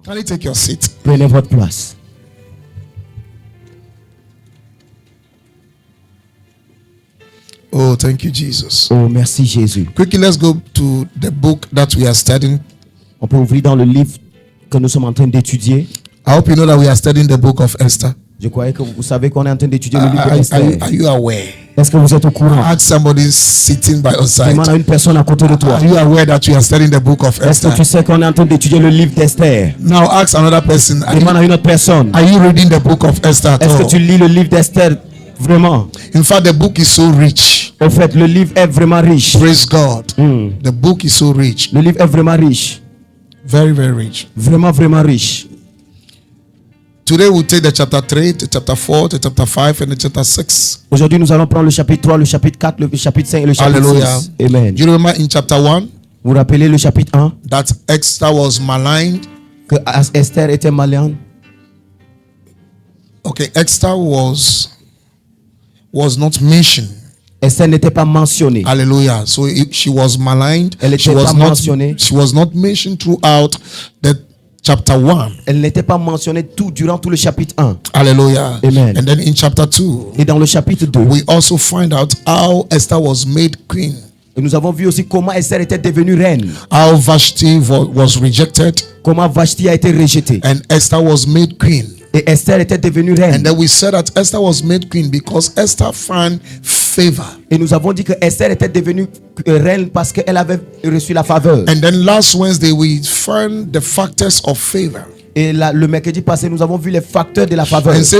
Can you take your seat? Prenez votre place. Oh, thank you, Jesus. Oh, merci Jésus. Quickly, let's go to the book that we are studying. On peut ouvrir dans le livre que nous sommes en train d'étudier. I hope you know that we are studying the book of Esther. Je croyais que vous savez qu'on est en train d'étudier le livre d'Esther. Are you aware? Est-ce que vous êtes au courant? Ask somebody sitting by your side. Demande à une personne à côté de toi. Are you aware that we are studying the book of Est-ce que Esther? tu sais qu'on est en train d'étudier le livre d'Esther? Now ask another person. Demande à une autre personne. Are you reading the book of Esther at Est-ce que all? tu lis le livre d'Esther vraiment? In fact, the book is so rich. Au fait, le livre est vraiment riche. Praise God. The book is so rich. Le livre est vraiment riche. Very, very rich. Vraiment, vraiment riche. Today we'll take the chapter 3, the chapter 4, the chapter 5, and the chapter 6. Aujourd'hui, nous allons prendre le chapitre 3, le chapitre 4, le chapitre 5 et le chapitre Hallelujah. 6. Amen. You remember in chapter 1 Vous vous rappelez le chapitre 1? that Esther was maligned? Que Esther était malade. Okay, Esther was not mentioned. Esther n'était pas mentionnée. Hallelujah. So she was maligned. Elle She était was pas not. mentionnée. She was not mentioned throughout the chapter 1. Elle n'était pas mentionnée durant tout le chapitre 1. Hallelujah. Amen. And then in chapter 2, Et dans le chapitre 2, we also find out how Esther was made queen. nous avons vu aussi comment Esther était devenue reine. How Vashti was rejected Comment Vashti a été rejetée. and Esther was made queen. Et Esther était devenue reine. And then we said that Esther was made queen because Esther found favor. Et nous avons dit que Esther était devenue reine parce qu'elle avait reçu la faveur. And then last Wednesday we found the factors of favor. Et le mercredi passé, nous avons vu les facteurs de la faveur. And say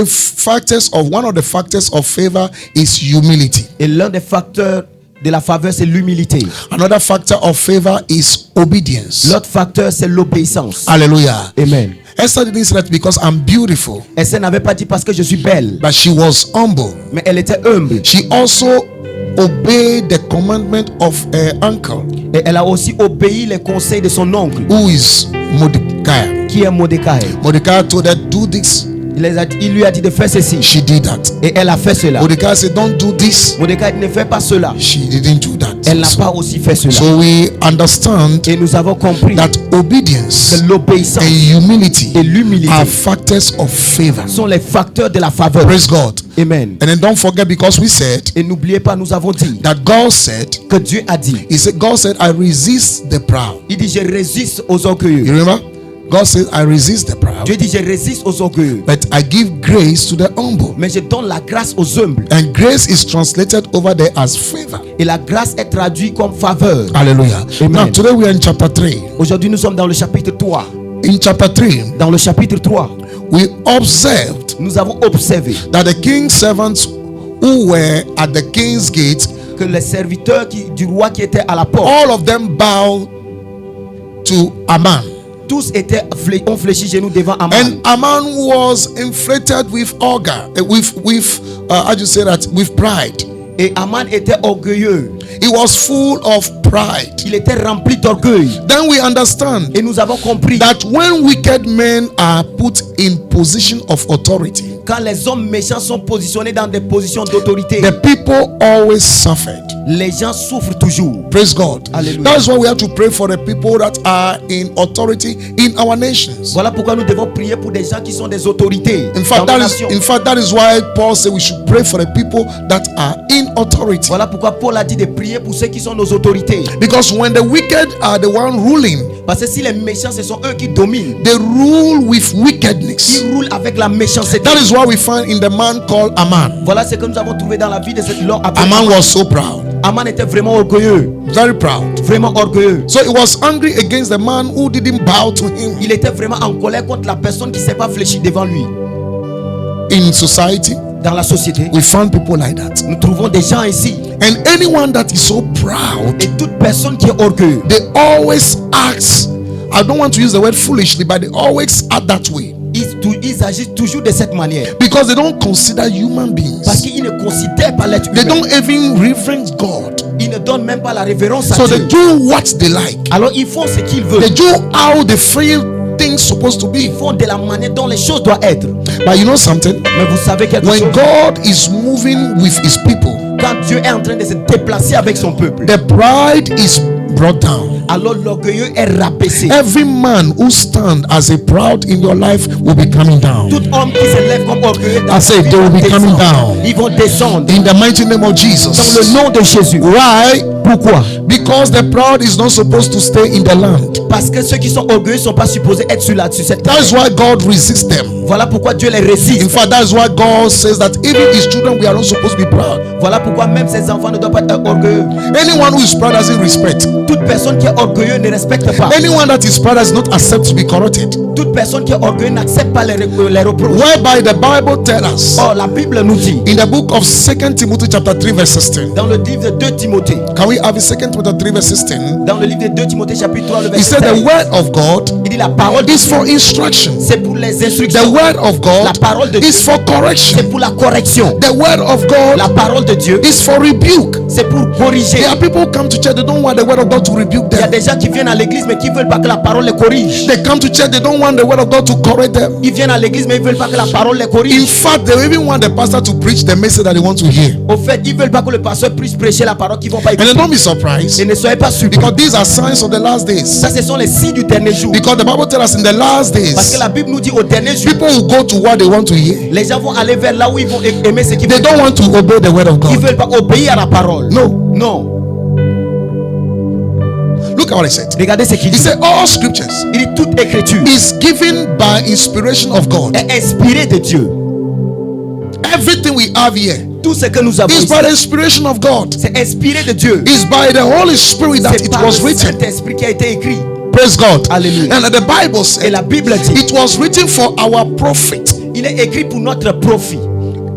one of the factors of favor is humility. Et l'un des facteurs de la faveur, c'est l'humilité. Another factor of favor is obedience. L'autre facteur, c'est l'obéissance. Hallelujah. Amen. Esther didn't say that because I'm beautiful, Esther n'avait pas dit parce que je suis belle, but she was humble. mais elle était humble. She also obeyed the commandment of her uncle, Et elle a aussi obéi les conseils de son oncle, who is Mordecai. qui est Mordecai. Mordecai told her, do this. Il lui a dit de faire ceci. She did that. Et elle a fait cela. Mordecai said, don't do this. Mordecai ne fait pas cela. She didn't do that. Elle n'a pas aussi fait cela. So we understand Et nous avons compris that obedience que l'obéissance and humility et l'humilité are factors of favor. sont les facteurs de la faveur. Praise God. Amen. And then don't forget, because we said Et n'oubliez pas, nous avons dit that God said, que Dieu a dit. God said, I resist the proud. Il dit, je résiste aux orgueilleux. You remember? God said, I resist the proud, Dieu dit, je résiste aux orgueilleux. but I give grace to the humble. Mais je donne la grâce aux humbles. And grace is translated over there as favor. Et la grâce est traduite comme faveur. Hallelujah. Amen. Now, today we are in chapter 3. Aujourd'hui, nous sommes dans le chapitre 3. In chapter 3, Dans le chapitre 3, we observed nous avons observé that the king's servants who were at the king's gate, que les serviteurs du roi qui étaient à la porte, all of them bowed to Aman. tous ont fléchi genoux devant Aman. And Aman was inflated with anger, how do you say that? With pride. Et Aman était orgueilleux. He was full of pride. Il était rempli d'orgueil. Then we understand Et nous avons compris that when wicked men are put in position of authority, quand les hommes méchants sont positionnés dans des positions d'autorité, the people always suffered. les gens souffrent toujours. Praise God. Hallelujah. That's why we have to pray for the people that are in authority in our nations. Voilà pourquoi nous devons prier pour des gens qui sont des autorités In dans fact, nos nations. that is why Paul said we should pray for the people that are in authority. Voilà pourquoi Paul a dit de prier pour ceux qui sont nos autorités. Because when the wicked are the one ruling, Parce que si les méchants, ce sont eux qui dominent, they rule with wickedness. ils roulent avec la méchanceté. That is what we find in the man called Aman. Voilà ce que nous avons trouvé dans la vie de cet homme. Aman was so proud, Aman était vraiment orgueilleux, very proud. vraiment orgueilleux. So he was angry against the man who didn't bow to him. Il était vraiment en colère contre la personne qui ne s'est pas fléchie devant lui. In society, Dans la société, we find people like that. nous trouvons des gens ici. And anyone that is so proud, Et toute personne qui est orgueilleuse, they always act. I don't want to use the word foolishly, but they always act that way. ils agissent toujours de cette manière. Because they don't consider human beings. Parce qu'ils ne considèrent pas l'être They humain. don't even reverence God. Ils ne donnent même pas la révérence à So Dieu. they do what they like. Alors ils font ce qu'ils They veulent. do how they feel things supposed to be. Ils font de la manière dont les choses doivent être. But you know something? Mais vous savez quelque When chose? God is moving with his people, Quand Dieu est en train de se déplacer avec son peuple, the pride is brought down. alors l'orgueilleux est rabaissé. Every man who stand as a proud in your life will be coming down. Tout homme qui se lève comme orgueilleux dans I ta say vie they will va be coming descendre. down. Ils vont descendre In the mighty name of dans Jesus. le nom de Jésus. Why? Pourquoi? Because the proud is not supposed to stay in the land. Parce que ceux qui sont orgueilleux ne sont pas supposés être sur cette terre. That is why God resists them. Voilà pourquoi Dieu les In résiste. fact, that is why God says that even his children, we are not supposed to be proud. Voilà pourquoi même ses enfants ne doivent pas être orgueilleux. Anyone who is proud doesn't respect. Toute personne qui est orgueilleuse ne respecte pas. Anyone that is proud does not accept to be corrected. Toute personne qui est orgueilleuse n'accepte pas les reproches. Whereby the Bible tells us Or la Bible nous dit in the book of 2 Timothy chapter 3 verse 16. dans le livre de 2 Timothée, Can we have it? 2 Timothy 3 verse 16. dans le livre de 2 Timothée chapitre 3 le He verset said the 16, word of God il dit la parole is for instruction. c'est pour les The instructions. word of La God parole de Dieu is for c'est correction. pour la correction. The word of La God parole de Dieu is for rebuke. c'est pour corriger. There are people who come to church, they don't want the word of God to rebuke Il y a them. des gens qui viennent à l'église mais qui veulent pas que la parole les corrige. They come to church, they don't want the word of God to correct them. Ils viennent à l'église mais ils veulent pas que la parole les In corrige. fact, they even want the pastor to preach the message that they want to hear. Au fait, ils veulent pas que le pasteur puisse prêcher la parole qu'ils vont pas And écouter. then don't be surprised, Et ne soyez pas surpris. because these are signs of the last days. Ça, ce sont les signes du dernier jour. Because the Bible tells us in the last Parce que days, la Bible nous dit au dernier jour, people will go to what they want to hear. les gens vont aller vers là où ils vont aimer ce qu'ils They veulent. don't want to obey the word of Ils God. veulent pas obéir à la parole. No. Non. Look at what he said. Regardez ce qu'il He dit. said all scriptures Il dit toute écriture is given by inspiration of God. est inspirée de Dieu. Everything we have here Tout ce que nous avons is ici, by the inspiration of God. c'est inspiré de Dieu. It's by the Holy Spirit that C'est it par le was written. Saint-Esprit qui a été écrit. Praise God. Hallelujah. And the Bible Et said la Bible dit, it was written for our profit. il est écrit pour notre profit.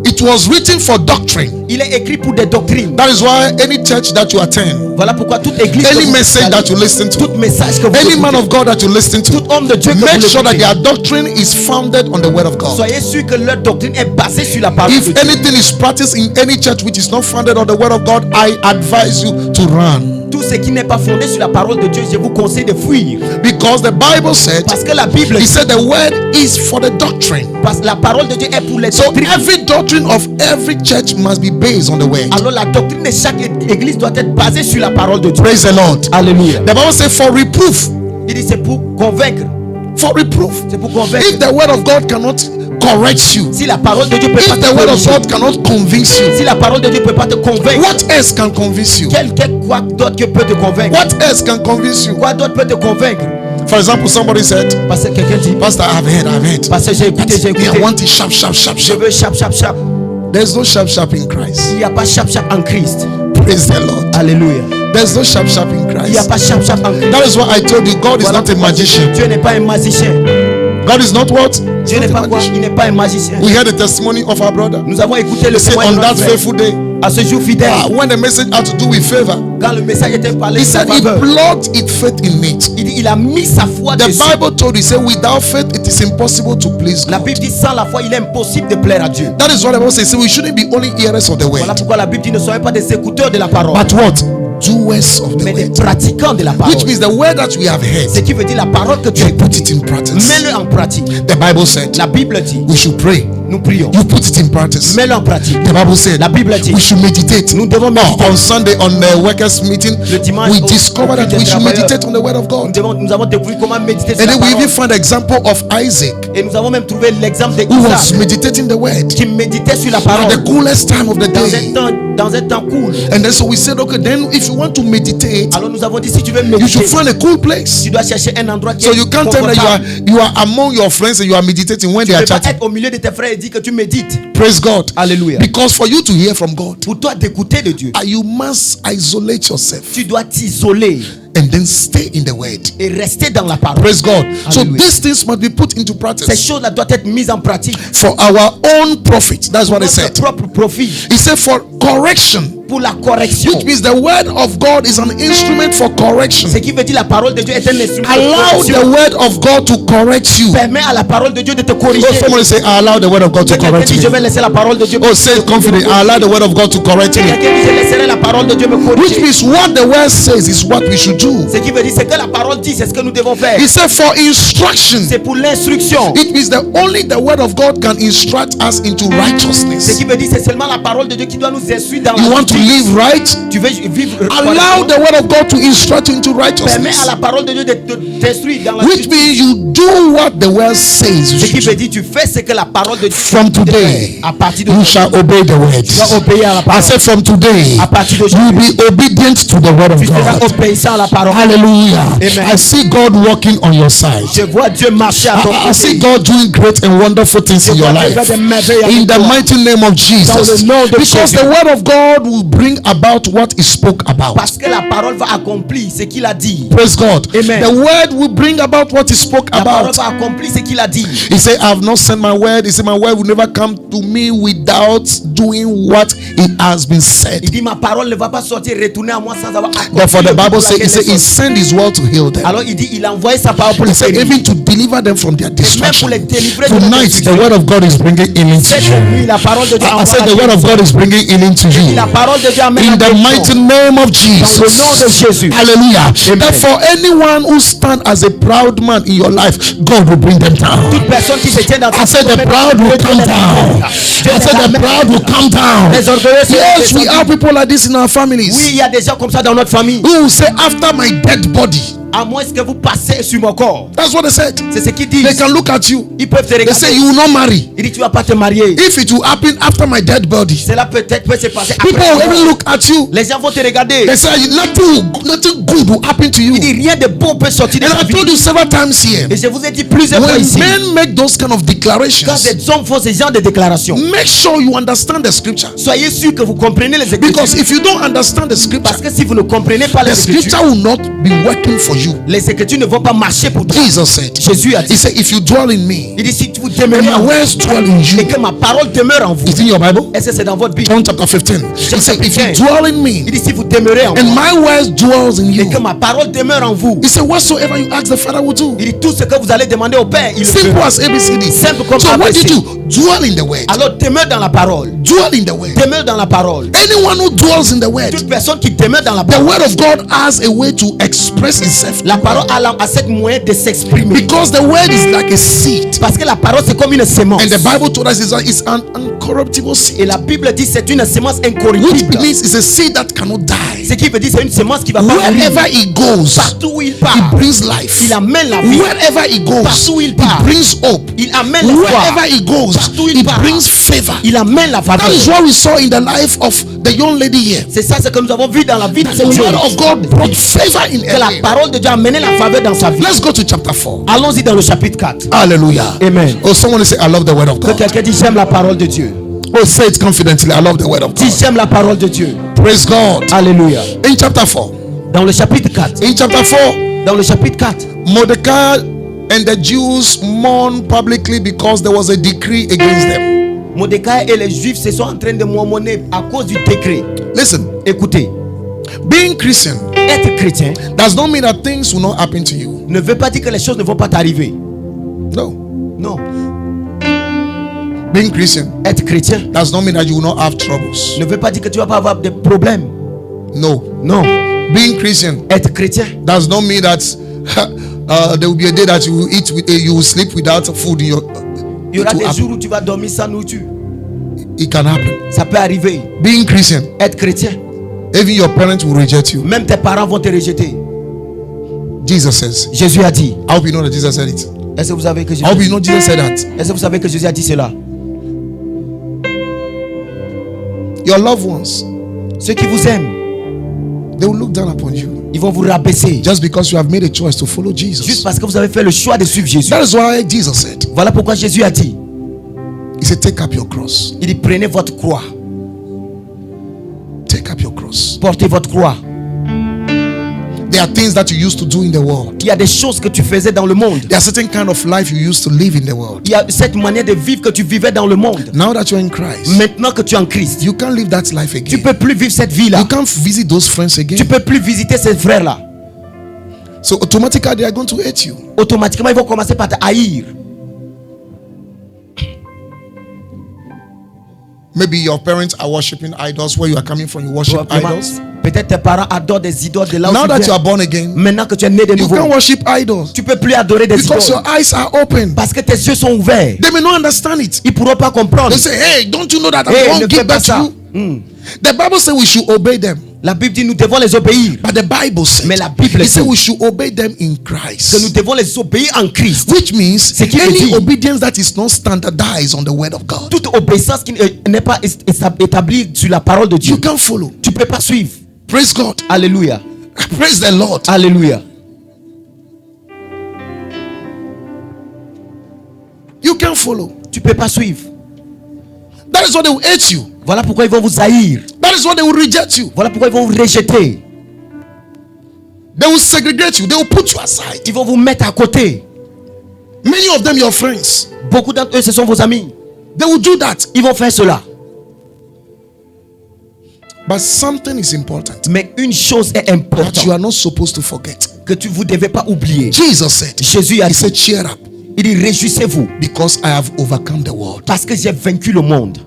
It was written for doctrine. Il est écrit pour des doctrines. That is why any church that you attend, Voilà pourquoi toute église, que any vous message allez, that you listen to, tout message que vous any écoutez, man of God that you listen to, tout homme de Dieu que make vous sure that écoutez, their doctrine is founded on the word of God. soyez sûr que leur doctrine est basée sur la parole de If Dieu. anything is practiced in any church which is not founded on the word of God, I advise you to run. Tout ce qui n'est pas fondé sur la parole de Dieu, je vous conseille de fuir. Because the Bible said, Parce que la Bible he dit, said the word is for the doctrine. parce que la parole de Dieu est pour les So doctrines. every doctrine of every church must be based on the word. Alors la doctrine de chaque église doit être basée sur la parole de Dieu. Praise the Lord. Alléluia. The Bible says for reproof. Il dit c'est pour convaincre. For reproof. C'est pour convaincre. If the word of God cannot correct you, Si la parole de Dieu peut pas if te the word of corriger, God cannot convince you, si la parole de Dieu peut pas te convaincre, what else can convince you? quoi d'autre que peut te convaincre? What else can convince you? Quoi d'autre peut te convaincre? For example, somebody said, Parce que quelqu'un dit, Pastor, I've heard. parce que j'ai écouté, j'ai Me, I écouté. want it sharp, sharp, sharp, Je sharp. veux chap, chap, chap. There's no sharp, sharp in Christ. Il n'y a pas chap, chap en Christ. Praise the Lord. Alléluia. There's no sharp, sharp in Il n'y a Christ. pas chap, chap en Christ. That is why I told you God is Voilà not a pourquoi magician. Dieu n'est pas un magicien. God is not what? Dieu n'est pas quoi? Il n'est pas un magicien. We heard the testimony of our brother. Nous avons écouté le He said témoignage on de that notre frère. faithful day, À ce jour fidèle, when the message had to do with favor, quand le message était parlé he de sa said he faveur, plugged its faith in it. il dit, il a mis sa foi The dessus. Bible told you, say, without faith it is impossible to please La God. Bible dit, sans la foi, il est impossible de plaire à Dieu. That is what the Bible says. So we shouldn't be only hearers of the Voilà word, pourquoi la Bible dit, ne soyez pas des écouteurs de la parole, but what? Doers of the mais des word. pratiquants de la parole. Which means the word that we have Ce heard, qui veut dire la parole que tu you écoutes, put it in practice. mets-le en pratique. The Bible said La Bible dit, we should pray. nous prions, You put it in practice. mets-le en pratique. The Bible said La Bible dit, we should meditate. nous devons méditer. On Sunday on the workers meeting, Le dimanche, we au discovered that culte we des should travailleurs, meditate on the word of God. nous avons découvert comment méditer sur And la then we parole. even found the example of Isaac, Et nous avons même trouvé l'exemple who was d'Isaac meditating the word qui méditait sur la at parole the coolest time of the day. dans un temps cool. And then so we said, okay, then if you want to meditate, Alors nous avons dit, si tu veux you should méditer, find a cool place. tu dois chercher un endroit qui So est you can't tell me confortable. that you are among your friends and you are meditating when Tu they ne are peux pas chatting. être au milieu de tes frères et dire que tu médites. Praise God. Alléluia. Because for you to hear from God, Pour toi d'écouter de Dieu, you must isolate yourself tu dois t'isoler and then stay in the word. et rester dans la parole. Praise God. So Hallelujah. these things must be put into Ces practice choses-là doivent être mises en pratique for our own profit. That's what he pour said. notre propre profit, He said for correction, pour la correction. which means the word of God is an instrument for correction. Ce qui veut dire la parole de Dieu est un instrument de Allow the correction. word of God to correct you. Permets à la parole de Dieu de te corriger. Oh, somebody say, I allow the word of God to Quelqu'un correct dit, je me. vais laisser la parole de Dieu. Oh, say it confidently, I allow the word of God to correct me. Quelqu'un dit, je laisserai la parole de Dieu me Which corriger. means what the word says is what we should do. Ce qui veut dire, c'est que la parole dit, c'est ce que nous devons faire. He said for instruction. C'est pour l'instruction. It means that only the word of God can instruct us into Ce righteousness. qui veut dire, c'est seulement la parole de Dieu qui doit nous instruire dans You la want to live right, tu veux vivre allow the word of God to instruct you into permets righteousness. à la parole de Dieu de t'instruire dans la Which justice. means you do what the word says you Ce qui should veut do. dire tu fais ce que la parole de Dieu From today, à partir de you shall obey the tu words. vas obéir à la I parole. said from today, À partir de you will be obedient to the word of tu seras God. obéissant à la parole. Hallelujah. Amen. I see God working on your side. Je vois Dieu marcher à ton I see côté. God doing great and wonderful things in your life. In the mighty name of Jesus. Dans le nom de Because Jésus. the word of God will bring about what he spoke about. Parce que la parole va accomplir ce qu'il a dit. Praise God. Amen. The word will bring about what he spoke La parole about. va accomplir ce qu'il a dit. He said, I have not sent my word. He said, my word will never come to me without doing what it has been said. Il dit ma parole ne va pas sortir retourner à moi sans avoir accompli. Therefore, the le but Bible pour says, laquelle he said, elle est he sortie. sent his word to heal them. Alors il dit il a envoyé sa parole pour He les said, guérir. even to deliver them from their Et même pour destruction. les délivrer de leur Tonight, the destruction. word of God is bringing healing to Cette you. nuit, la parole de Dieu I said, the word of God is bringing healing to you. La parole de Dieu amène In la the mighty guérison. name of Dans le nom de Jesus. Jésus. Hallelujah. Amen. Therefore, anyone who stands as a proud man in your life, God will bring them down. Toute personne qui se tient dans I said the proud will come down. I said the proud will come down. Les orgueilleux seront Yes, we descendus. have people like this in our families. Oui, il y a des gens comme ça dans notre famille. Who will say, after my dead body. À moins que vous passez sur mon corps. That's what they said. C'est ce qu'ils disent. They can look at you. Ils peuvent te They regarder. say, you will not marry. Il dit tu vas pas te marier. If it will happen after my dead body. Cela peut-être peut se passer People après. will even look at you. Les gens vont te regarder. They say, nothing good will happen to you. Il dit rien de bon peut sortir de And ta I vie. told you several times here. Et je vous ai dit plusieurs fois When ici. men make those kind of Quand declarations, des hommes font ce genre de déclarations, make sure you understand the scripture. soyez sûr que vous comprenez les Écritures. Because if you don't understand the scripture, Parce que si vous ne comprenez pas the les scripture Écritures, will not be working for you. les Écritures ne vont pas marcher pour toi. Jesus said, Jésus a he dit, said, if you dwell in me, il dit si vous and demeurez my en moi words dwell in et you. que ma parole demeure en vous. It's in your Bible? Est-ce que c'est dans votre Bible? John chapter 15. He said, if you dwell in Il me, dit si vous demeurez en and moi my words dwells in et que you. ma parole demeure en vous. He said, whatsoever you ask the Father will do. Il dit tout ce que vous allez demander au Père, il le Simple fera. as ABCD. Simple comme So what ABC. did you dwell in the word? Alors demeure dans la parole. Dwell in the word. Demeure dans la parole. Anyone who dwells in the word, Toute personne qui demeure dans la the parole. word of God has a way to express itself. La parole a cette moyen de s'exprimer. Because the word is like a seed. Parce que la parole c'est comme une sémence. And the Bible told us it's an incorruptible Et seed. la Bible dit c'est une sémence Which incorruptible. means it's a seed that cannot die. Ce qui veut dire c'est une sémence qui va pas mourir. Wherever it goes, Partout où il it part, brings life. il amène la vie. Wherever it goes, Partout où il it part, brings hope. il amène l'espoir. Wherever it goes, Partout où il it part, brings favor. il amène la That is faveur. what we saw in the life of the young lady here. C'est ça ce que nous avons vu dans la vie de The cette word jeune. of God brought favor in Que la her. parole de Dieu a amené la faveur dans sa vie. Let's go to chapter 4. Allons-y dans le chapitre 4. Hallelujah. Amen. Oh, someone say, I love the word of Que God. quelqu'un dit j'aime la parole de Dieu. Oh, say it confidently. I love the word of Dis God. j'aime la parole de Dieu. Praise God. Alléluia. In chapter 4. Dans le chapitre 4. In chapter 4, Dans le chapitre 4. Mordecai and the Jews mourned publicly because there was a decree against them. Mordecai et les Juifs se sont en train de murmurer à cause du décret. Listen, Écoutez, being Christian être chrétien does not mean that things will not happen to you. ne veut pas dire que les choses ne vont pas t'arriver. No. Non. Being Christian Être chrétien does not mean that you will not have troubles. ne veut pas dire que tu vas pas avoir de problèmes. No. Non. Being Christian Être chrétien does not mean that there will be a day that you will eat with you will sleep without food in your il y aura it will des happen. jours où tu vas dormir sans nourriture. It can happen. Ça peut arriver. Being Christian, Être chrétien, even your parents will reject you. même tes parents vont te rejeter. Jesus says. Jésus a dit. I hope you know that Jesus said it. Est-ce que vous savez que Jésus I hope you know Jesus said that. Est-ce que vous savez que Jésus a dit cela? Your loved ones, Ceux qui vous aiment, they will look down upon you ils vont vous rabaisser. just because you have made a choice to follow Juste Jesus. parce que vous avez fait le choix de suivre Jésus. That is why Jesus said, Voilà pourquoi Jésus a dit. He said, take up your cross. Il dit prenez votre croix. Take up your cross. Portez votre croix. There are things that you used to do in the world. Il y a des choses que tu faisais dans le monde. There are certain kind of life you used to live in the world. Il y a cette manière de vivre que tu vivais dans le monde. Now that you're in Christ, Maintenant que tu es en Christ, you can't live that life tu again. peux plus vivre cette vie-là. You can't visit those friends Tu again. peux plus visiter ces frères-là. So automatically they are going to hate you. Automatiquement, ils vont commencer par te haïr. Maybe your parents are worshiping idols. Where you are coming from, you worship idols. Peut-être tes parents adorent des idoles de là où Now tu that you viens. are born again, Maintenant que tu es né de you nouveau, can't worship idols tu peux plus adorer des because your idoles. eyes are open. Parce que tes yeux sont ouverts. They may not understand it. Ils pourront pas comprendre. They say, hey, don't you know that Hey, I ne won't fais give pas back to ça. you? The Bible says we should obey them. La Bible dit nous devons les obéir. But the Bible says, Mais la Bible it says dit we should obey them in que nous Christ. devons les obéir en Christ. Which means Ce qui veut any dire- obedience that is not standardized on the word of God, Toute obéissance qui n'est pas établie sur la parole de Dieu, you can't follow. tu peux pas suivre. Praise God. Alléluia. Praise the Lord. Alléluia. You can't follow. Tu peux pas suivre. That is why they will hate you. Voilà pourquoi ils vont vous haïr. That is why they will reject you. Voilà pourquoi ils vont vous rejeter. They will segregate you. They will put you aside. Ils vont vous mettre à côté. Many of them your friends. Beaucoup d'entre eux, ce sont vos amis. They will do that. Ils vont faire cela. But something is important Mais une chose est that you importante are not supposed to forget. que vous ne devez pas oublier. Jesus said, Jésus a He dit, said, cheer up il dit réjouissez-vous because I have overcome the world. parce que j'ai vaincu le monde.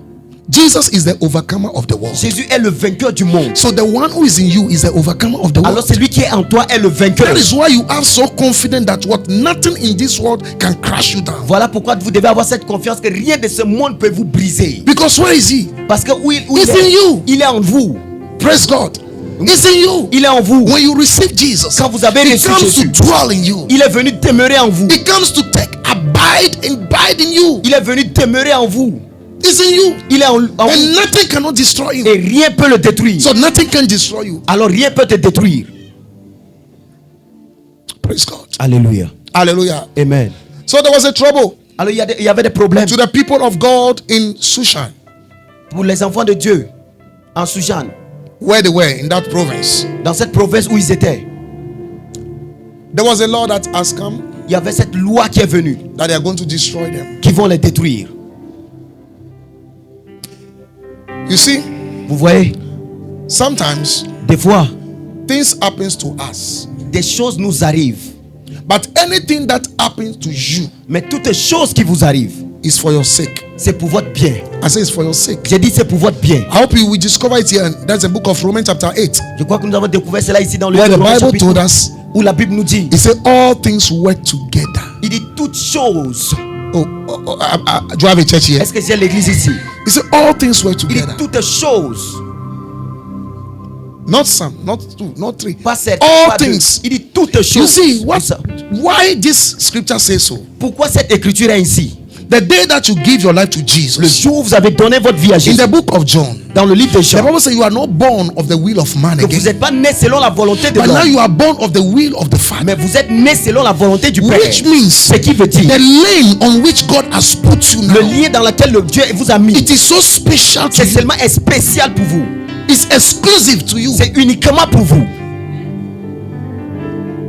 Jesus is the overcomer of the world. Jésus est le vainqueur du monde. So the one who is in you is the overcomer of the Alors world. celui qui est en toi est le vainqueur. That is why you are so confident that what nothing in this world can crash you down. Voilà pourquoi vous devez avoir cette confiance que rien de ce monde peut vous briser. Because where is he? Parce que où il It's in you. il est en vous. Praise God. It's in you. Il est en vous. When you receive Jesus, Quand vous avez He reçu comes to Jésus, dwell in you. il est venu demeurer en vous. He comes to abide in you. Il est venu demeurer en vous. It's in you. Il est en vous. And nothing cannot destroy him. Et rien peut le détruire. So nothing can destroy you. Alors rien peut te détruire. Praise God. Alléluia. Hallelujah. Amen. So there was a trouble Alors il y avait des problèmes to the people of God in Shushan, pour les enfants de Dieu en Shushan, where they were in that province. dans cette province où ils étaient. There was a law that has come Il y avait cette loi qui est venue, that they are going to destroy them. qui vont les détruire. You see, Vous voyez, sometimes des fois, things happens to us, des choses nous arrivent. but anything that happens to you Mais toutes choses qui vous arrivent, is for your sake. c'est pour votre bien. I say it's for your sake. J'ai dit c'est pour votre bien. I hope you will discover it here. And that's the book of Romans chapter 8. Je crois que nous avons découvert cela ici dans le Where the livre de Romains, Bible chapitre told us, où la Bible nous dit, it said all things work together. il dit toutes choses. Do you have a church here? Est-ce que j'ai l'église ici? It said all things work Il dit together. toutes choses. Not some, not two, not three. Pas certaines, All pas deux. things. Il dit toutes You choses. see what? Tout ça. Why this scripture says so? Pourquoi cette écriture est ici? The day that you give your life to Le Jesus, jour où vous avez donné votre vie à in Jésus, the book of John, dans le livre de the Jean, Bible says you are not born of the will of man que vous again, n'êtes pas né selon la volonté de but now l'homme, you are born of the will of the Father. mais vous êtes né selon la volonté du Père. Which means Ce qui veut dire the lane on which God has put you le now, lien dans lequel le Dieu vous a mis, it is so special to c'est you. seulement spécial pour vous. It's exclusive to you. C'est uniquement pour vous.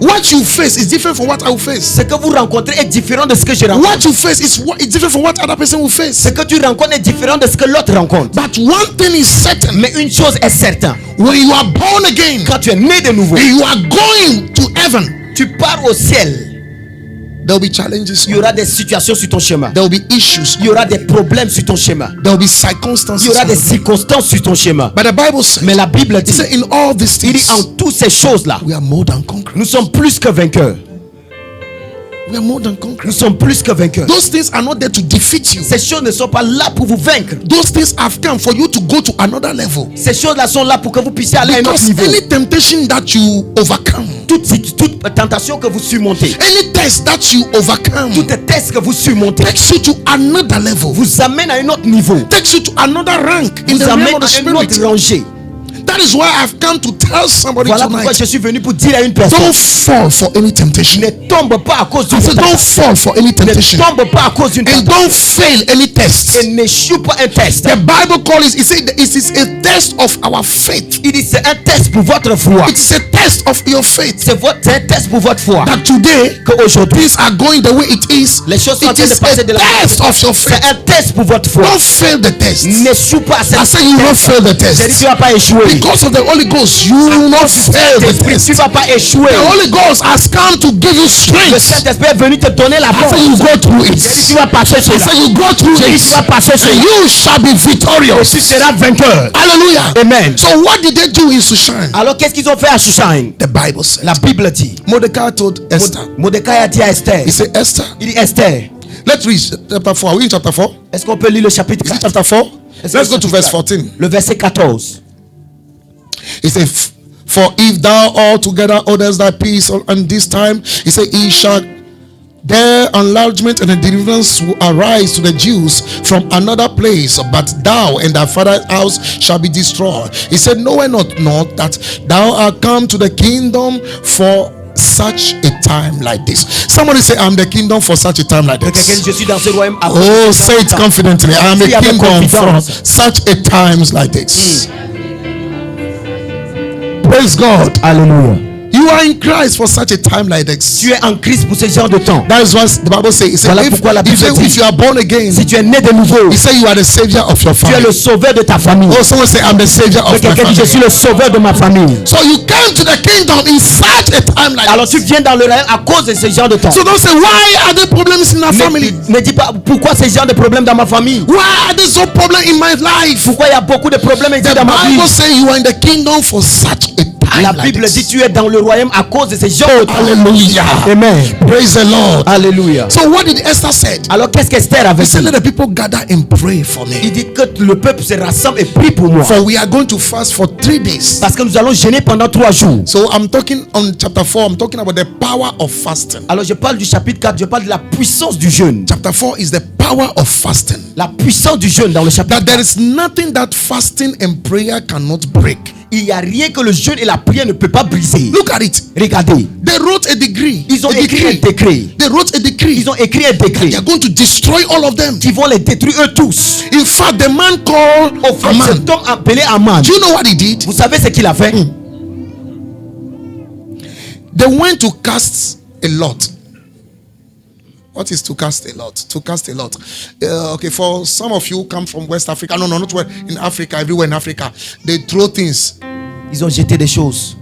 What you face is different from what I will face. Ce que vous rencontrez est différent de ce que je rencontre. What you face is different from what other person will face. Ce que tu rencontres est différent de ce que l'autre rencontre. But one thing is certain: Mais une chose est certaine, when you are born again quand tu es né de nouveau, and you are going to heaven, tu pars au ciel. there will be challenges. Il y aura des situations sur ton chemin. There will be issues. Il y aura des problèmes sur ton chemin. There will be Il circumstances. y aura des circonstances sur ton chemin. But the Bible says, Mais la Bible it dit, says in all these il dit things, en toutes ces choses-là, we are more than conquerors. nous sommes plus que vainqueurs. We are more than Nous conquerors. sommes plus que vainqueurs. Those things are not there to defeat you. Ces choses ne sont pas là pour vous vaincre. Those things have come for you to go to another level. Ces choses-là sont là pour que vous puissiez aller à un autre Because niveau. any temptation that you overcome, Toute tentation que vous surmontez, any test that you overcome, tout test que vous surmontez, takes you to another level, vous amène à un autre niveau, takes you to another rank in the vous amène realm of the à une autre spirit. rangée. That is why I've come to tell somebody Voilà pourquoi tonight: je suis venu pour dire à une personne, don't fall for any temptation. ne tombe pas à cause d'une I said, don't tentation. fall for any Ne temptation, tombe pas à cause d'une and tentation. don't fail any test. Et n'échoue pas un test. The Bible calls it said it is a test of our faith. Il dit c'est un test pour votre foi. It is a test of your faith. C'est un test pour votre foi. That today Qu'aujourd'hui, things are going the way it is. les choses sont en It train de is passer de la a test of your faith. C'est un test pour votre foi. Don't fail the test. N'échoue pas à cette I say you will not fail the J'ai dit test. tu vas pas échouer. Because of the Holy Ghost, you will not fail the Saint-Esprit, tu test. vas pas échouer. The Holy Ghost has come to give you Le strength. Saint-Esprit est venu te donner la I force. say you go through it. J'ai dit tu vas passer I cela. say you go through J'ai dit tu vas it. passer And cela. you shall be victorious. Tu seras vainqueur. Hallelujah. Amen. So what did they do in Shushan? Alors qu'est-ce qu'ils ont fait à Shushan? The Bible says. La Bible dit. Mordecai told Esther. Mordecai a dit à Esther. He said, Esther, Il dit Esther. let's read chapter 4. Are we in chapter 4? Est-ce qu'on peut lire le chapitre Is it 4? chapter 4? Est-ce que Let's go le to chapitre verse 4? 14. Le verset 14. He said, for if thou altogether others thy peace and this time, he said, he shall their enlargement and the deliverance will arise to the Jews from another place, but thou and thy father's house shall be destroyed. He said, knowest not that thou art come to the kingdom for such a time like this. Somebody say, I'm the kingdom for such a time like this. Oh, say it confidently. I am the kingdom for such a times like this. Praise God. Hallelujah. You are in Christ for such a time like this. Tu es en Christ pour ce genre de temps. That is what the Bible says. Voilà pourquoi la Bible dit, if you are born again, si tu es né de nouveau, he said you are the savior of your tu es family. le sauveur de ta famille. Oh, someone say, I'm the savior of my Quelqu'un dit, je family. suis le sauveur de ma famille. So you came to the kingdom in such a time like Alors tu this. viens dans le royaume à cause de ce genre de temps. So don't say, why are there problems in our family? Ne dis pas pourquoi ce genre de problème dans ma famille. Why are there so problems in my life? Pourquoi il y a beaucoup de problèmes ici The dans ma vie. Bible says you are in the kingdom for such a time La like Bible dit this. tu es dans le royaume à cause de ce genre de temps. Hallelujah. Amen. Praise the Lord. Alléluia. So what did Esther say? Alors qu'est-ce qu'Esther avait He said, dit? let the people gather and pray for me. Il dit que le peuple se rassemble et prie pour moi. For we are going to fast for 3 days. Parce que nous allons jeûner pendant 3 jours. So I'm talking on chapter 4, I'm talking about the power of fasting. Alors je parle du chapitre 4, je parle de la puissance du jeûne. Chapter 4 is the power of fasting. La puissance du jeûne dans le chapitre That there is nothing that fasting and prayer cannot break. Il n'y a rien que le jeûne et la prière ne peut pas briser. Look at it. Regardez. They wrote a degree. Ils ont écrit un décret. They wrote a decree. Ils ont écrit un décret. They are going to destroy all of them. Qui vont les détruire eux tous. In fact, the man called Au fait, Haman. cet homme appelé Haman. Do you know what he did? Vous savez ce qu'il a fait? They went to cast a lot. What is to cast a lot? To cast a lot. Okay, for some of you who come from West Africa. No, not where in Africa. Everywhere in Africa, they throw things. Ils ont jeté des choses.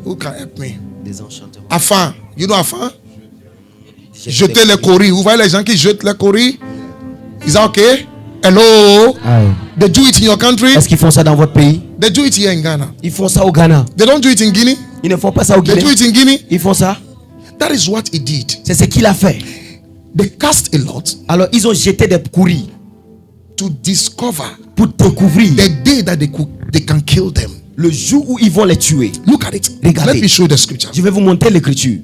Who can help me? Des enchantements. Afin. You know Afin? Jeter les coris. Vous voyez les gens qui jettent les coris? Is that okay? Hello? They do it in your country? Est-ce qu'ils font ça dans votre pays? They do it here in Ghana. Ils font ça au Ghana. They don't do it in Guinea? Ils ne font pas ça au They Guinée. do it in Guinea? Ils font ça. That is what he did. C'est ce qu'il a fait. They cast a lot Alors ils ont jeté des courriers to discover pour découvrir the day that they can kill them. le jour où ils vont les tuer. Look at it. Regardez. Let me show you the scripture. Je vais vous montrer l'écriture.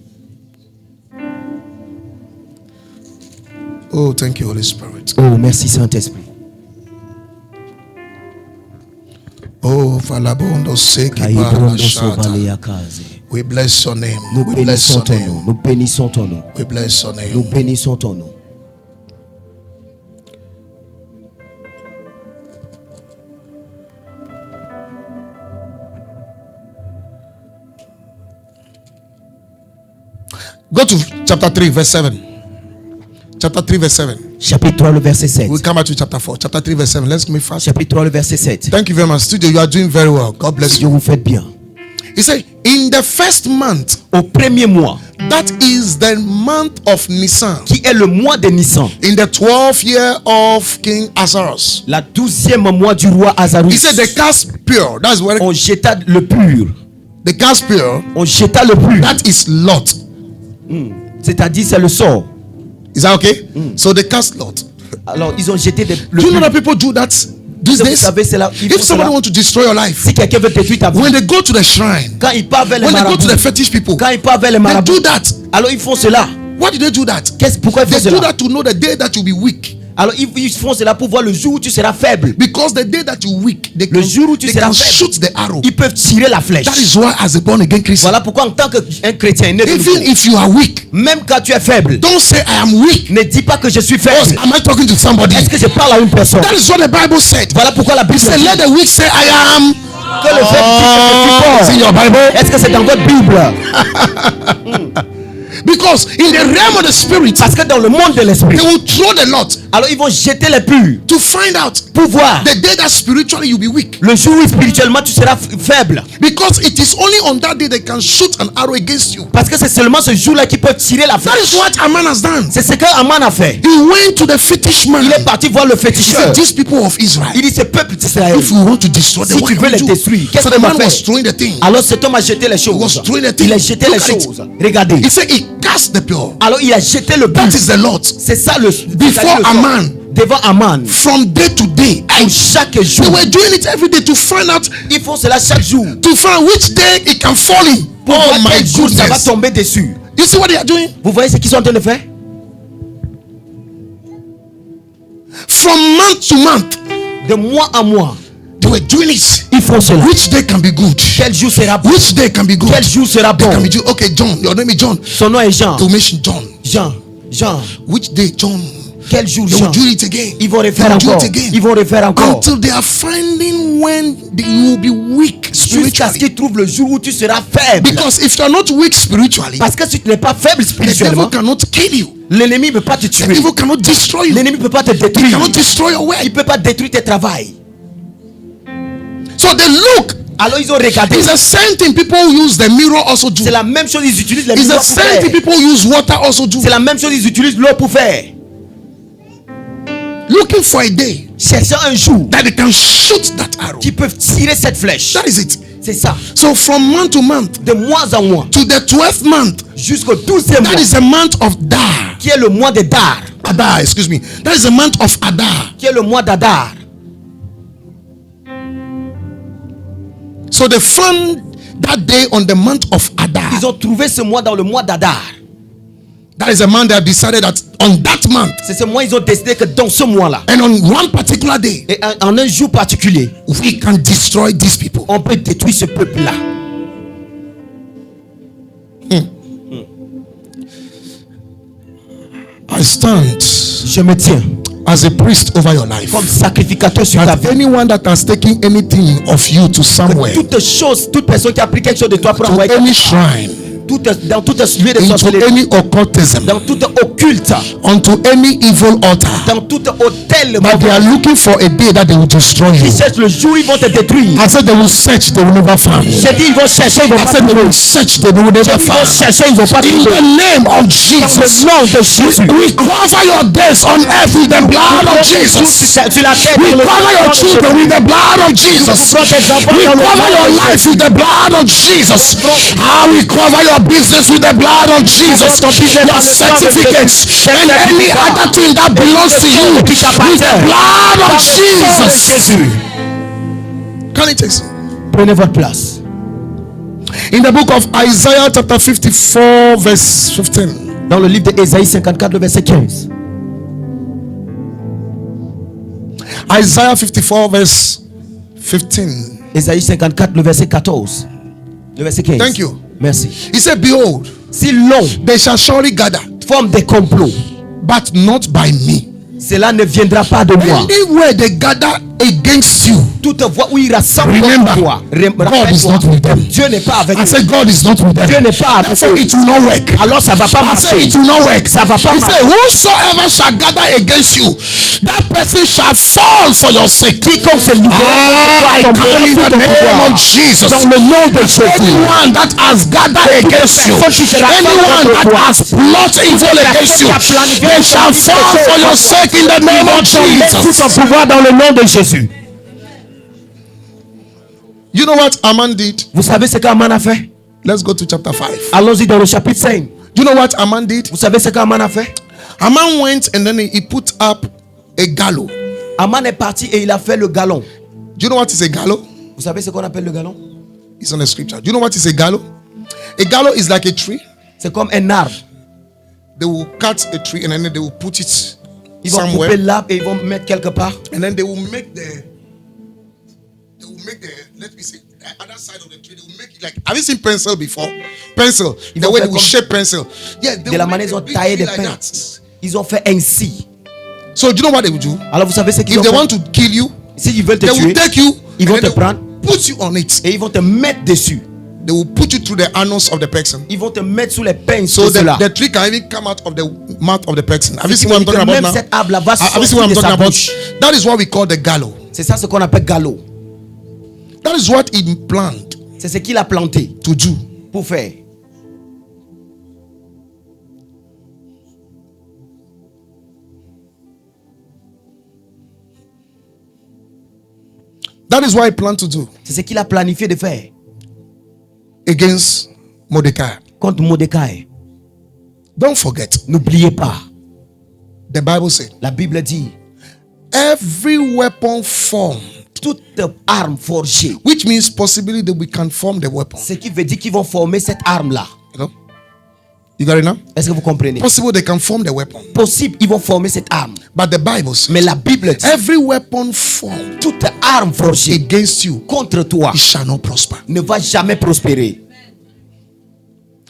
Oh, thank you, Holy Spirit. Oh, merci Saint-Esprit. Oh, Valabondo Seki Barashata. We bless your name. Nous We bless bénissons your ton nom. name. Nous bénissons ton nom. We bless your Nous name. bénissons ton nom. Go to chapter 3, verse 7. Chapter 3, verse 7. Chapitre 3, le verset 7. We'll come back to chapter 4. Chapter 3, verse 7. Let's make fast. Chapitre 3, le verset 7. Thank you very much. Studio, you are doing very well. God bless Dieu you. vous fait bien. He said, in the first month, Au premier mois, that is the month of Nisan, qui est le mois de Nissan, in the 12th year of King Ahasuerus. la 12e mois du roi Azarus, He said, the cast pure. That's where on jeta le pur. the cast pure, On jeta le pur. that is Lot. C'est-à-dire, c'est le sort. Is that okay? So they cast Lot. Alors, ils ont jeté Do le you know pur. that people do that these Vous days? savez, c'est là. Ils If font somebody cela. wants to destroy your life, Si quelqu'un veut détruire ta vie, when they go to the shrine, quand ils partent vers les when they go to marabouts, the fetish people, quand ils partent vers les they marabouts, do that. alors ils font cela. Why did they do that? Pourquoi ils They font do cela? that to know the day that you'll be weak. Alors ils font cela pour voir le jour où tu seras faible. Because the day that you're weak, they Le can, jour où tu they seras can faible, shoot the arrow. ils peuvent tirer la flèche. That is why, as a born again Christian, Voilà pourquoi en tant qu'un chrétien né de even nouveau, if you are weak, même quand tu es faible, don't say I am weak. ne dis pas que je suis Oh, faible. am I talking to somebody? Est-ce que je parle à une personne? That is what the Bible said. Voilà pourquoi la Bible He said, dit let the weak say I am. que le faible dit que je suis fort. It's in your Bible. Est-ce que c'est dans votre Bible? Because in the realm of the spirit, Parce que dans le monde de l'esprit, they will throw the lot alors ils vont jeter les purs to find out pour voir the day that spiritually you'll be weak. le jour où spirituellement tu seras faible. Because it is only on that day they can shoot an arrow against you. Parce que c'est seulement ce jour-là qu'ils peuvent tirer la That flèche. is what Aman has done. C'est ce qu'Aman a fait. He went to the fetish man. Il est parti voir le He féticheur. said, these people of Israel, Il dit ce peuple d'Israël, if you want to destroy them, si what tu can veux we les do? détruire, qu'est-ce So qu'on the va man faire? was throwing the thing. Alors cet homme a jeté les was choses. throwing the thing. Il a jeté les Look at it. choses. Regardez. He said he cast the pure. Alors il a jeté le That but. is the Lord. C'est ça le Before c'est-à-dire le sort. Aman, devant Aman. From day to day. Et chaque They jour. were doing it every day to find out, Ils font cela chaque jour. to find which day it can fall in. Pour Oh voir my quel jour ça va goodness. tomber dessus. You see what they are doing? Vous voyez ce qu'ils sont en train de faire? From month to month, De mois en mois. they were doing it. Ils font cela. Which day can be good? Quel jour sera bon? Which day can be good? Quel jour sera Day bon? can be good. Okay, John. Your name is John. Son nom est Jean. They will mention John. Jean. Which day, John? Quel jour, They will Jean? do it again. Ils vont They refaire will do encore. it again. Ils vont refaire encore. Until they are finding when you will be weak Jusqu'à ce spiritually. qu'ils trouvent le jour où tu seras faible. Because if you are not weak spiritually, Parce que si tu n'es pas faible the spirituellement, devil cannot kill you. l'ennemi ne peut pas te The tuer. devil cannot destroy you. L'ennemi ne peut pas te He détruire. cannot destroy your Il work. ne peut pas détruire tes travails. So they look. Alors ils ont regardé. It's the same thing people use the mirror also do. C'est la même chose, ils utilisent les It's the miroirs pour same thing faire. people use water also do. C'est la même chose, ils utilisent l'eau pour faire. Looking for a day Cherchant un jour that they can shoot that arrow. qui peuvent tirer cette flèche. That is it. C'est ça. So from month to month De mois en mois. to the 12th month, Jusqu'au 12e mois. that is the month of Dar. Qui est le mois de Dar. Adar, excuse me. That is the month of Adar. Qui est le mois d'Adar. So they found that day on the month of Adar. Ils ont trouvé ce mois dans le mois d'Adar. That is the month they have decided that on that month C'est ce mois, ils ont décidé que dans ce mois-là, and on one particular day, et en un jour particulier, we can destroy these people. on peut détruire ce peuple-là. I stand Je me tiens as a priest over your life. comme sacrificateur sur ta That vie. anyone that has taken anything of you to somewhere, Toute chose, toute personne qui a pris quelque chose de toi pour to envoyer any shrine, dans toute lieu de into sorcellerie, any occultism, dans tout occulte, onto any evil altar, dans tout hôtel, but they are looking for a day that they will destroy you. ils cherchent le jour où ils vont te détruire. I said they will search, they will never find. J'ai dit ils vont chercher, ils vont I pas said they trouver. will search, they will never Ils vont find. chercher, ils vont pas In trouver. the name of Dans Jesus, le nom de Jésus. we cover your days on earth with the blood of Jesus. Sur la terre, We dans le cover your nom de children Jésus. with the blood of Jesus. We cover your life with the blood of Jesus. We cover your business with the blood of Jesus. Your certificates and any other thing that belongs to you with the blood of Jesus. Can it take? Prenez votre place. In the book of Isaiah chapter 54 verse 15. Dans le livre d'Ésaïe 54, le verset 15. Isaiah 54 verse 15. Ésaïe 54, le verset 14. Le verset 15. Thank you. Merci. He said, behold, Si l'homme they shall surely gather, forme des complots, but not by me. cela ne viendra pas de moi. Anywhere they gather against you, Toute voix où il rassemble remember, contre toi, God is not with them. Dieu n'est pas avec I eux. said, God is not with them. Dieu n'est pas avec Therefore, eux. it will not work. Alors ça va pas I said, marcher. it will not work. Ça va pas He marcher. said, whosoever shall gather against you, that person shall fall for your sake. Quiconque se libère I de call in the name of Jesus. dans le nom de Jésus. Anyone that has gathered against you, anyone that has plotted evil against you, they shall fall for your sake in the name of Tout son Jesus. pouvoir dans le nom de Jésus. You know what Aman did? Vous savez ce qu'Aman a fait? Let's go to chapter 5. Allons-y dans le chapitre 5. You know what Aman did? Vous savez ce qu'Aman a fait? Aman went and then he put up a gallows. Aman est parti et il a fait le galon. Do you know what is a gallows? Vous savez ce qu'on appelle le galon? It's on the scripture. Do you know what is a gallows? A gallows is like a tree. C'est comme un arbre. They will cut a tree and then they will put it Ils vont couper somewhere, l'arbre et ils vont mettre quelque part. and then they will make the let me see the other side of the tree. They will make it like, have you seen pencil before? Pencil, the vont way faire they will comme- shape pencil. Yeah, they De la will manière make ils a ont big taillé tree des like pains. that. Ils ont fait ainsi. So do you know what they will do? Alors vous savez ce qu'ils If ont they fait? want to kill you, S'ils veulent te they will tuer, take you, ils and vont then te they will prendre put you on it. et ils vont te mettre dessus. They will put you through the anus of the person. Ils vont te mettre sous les pinces So de cela. the tree can even come out of the mouth of the person. Have you Ce seen qui what I'm veut talking dire que about même now? cet arbre là va Have you seen sortir what I'm de talking sa about? bouche. That is what we call the gallows. C'est ça ce qu'on appelle galop. That is what he planned C'est ce qu'il a planté to do. pour faire. That is what he planned to do C'est ce qu'il a planifié de faire against Mordecai. contre Mordecai. Don't forget, N'oubliez pas, the Bible said la Bible dit every weapon formed, toute arme forgée, which means possibly that we can form the weapon. ce qui veut dire qu'ils vont former cette arme-là. You know? You got it now? Est-ce que vous comprenez? Possible they can form the weapon. Possible, ils vont former cette arme. But the Bible says, Mais la Bible dit, every weapon formed toute arme forgée against you, contre toi it shall not prosper. ne va jamais prospérer.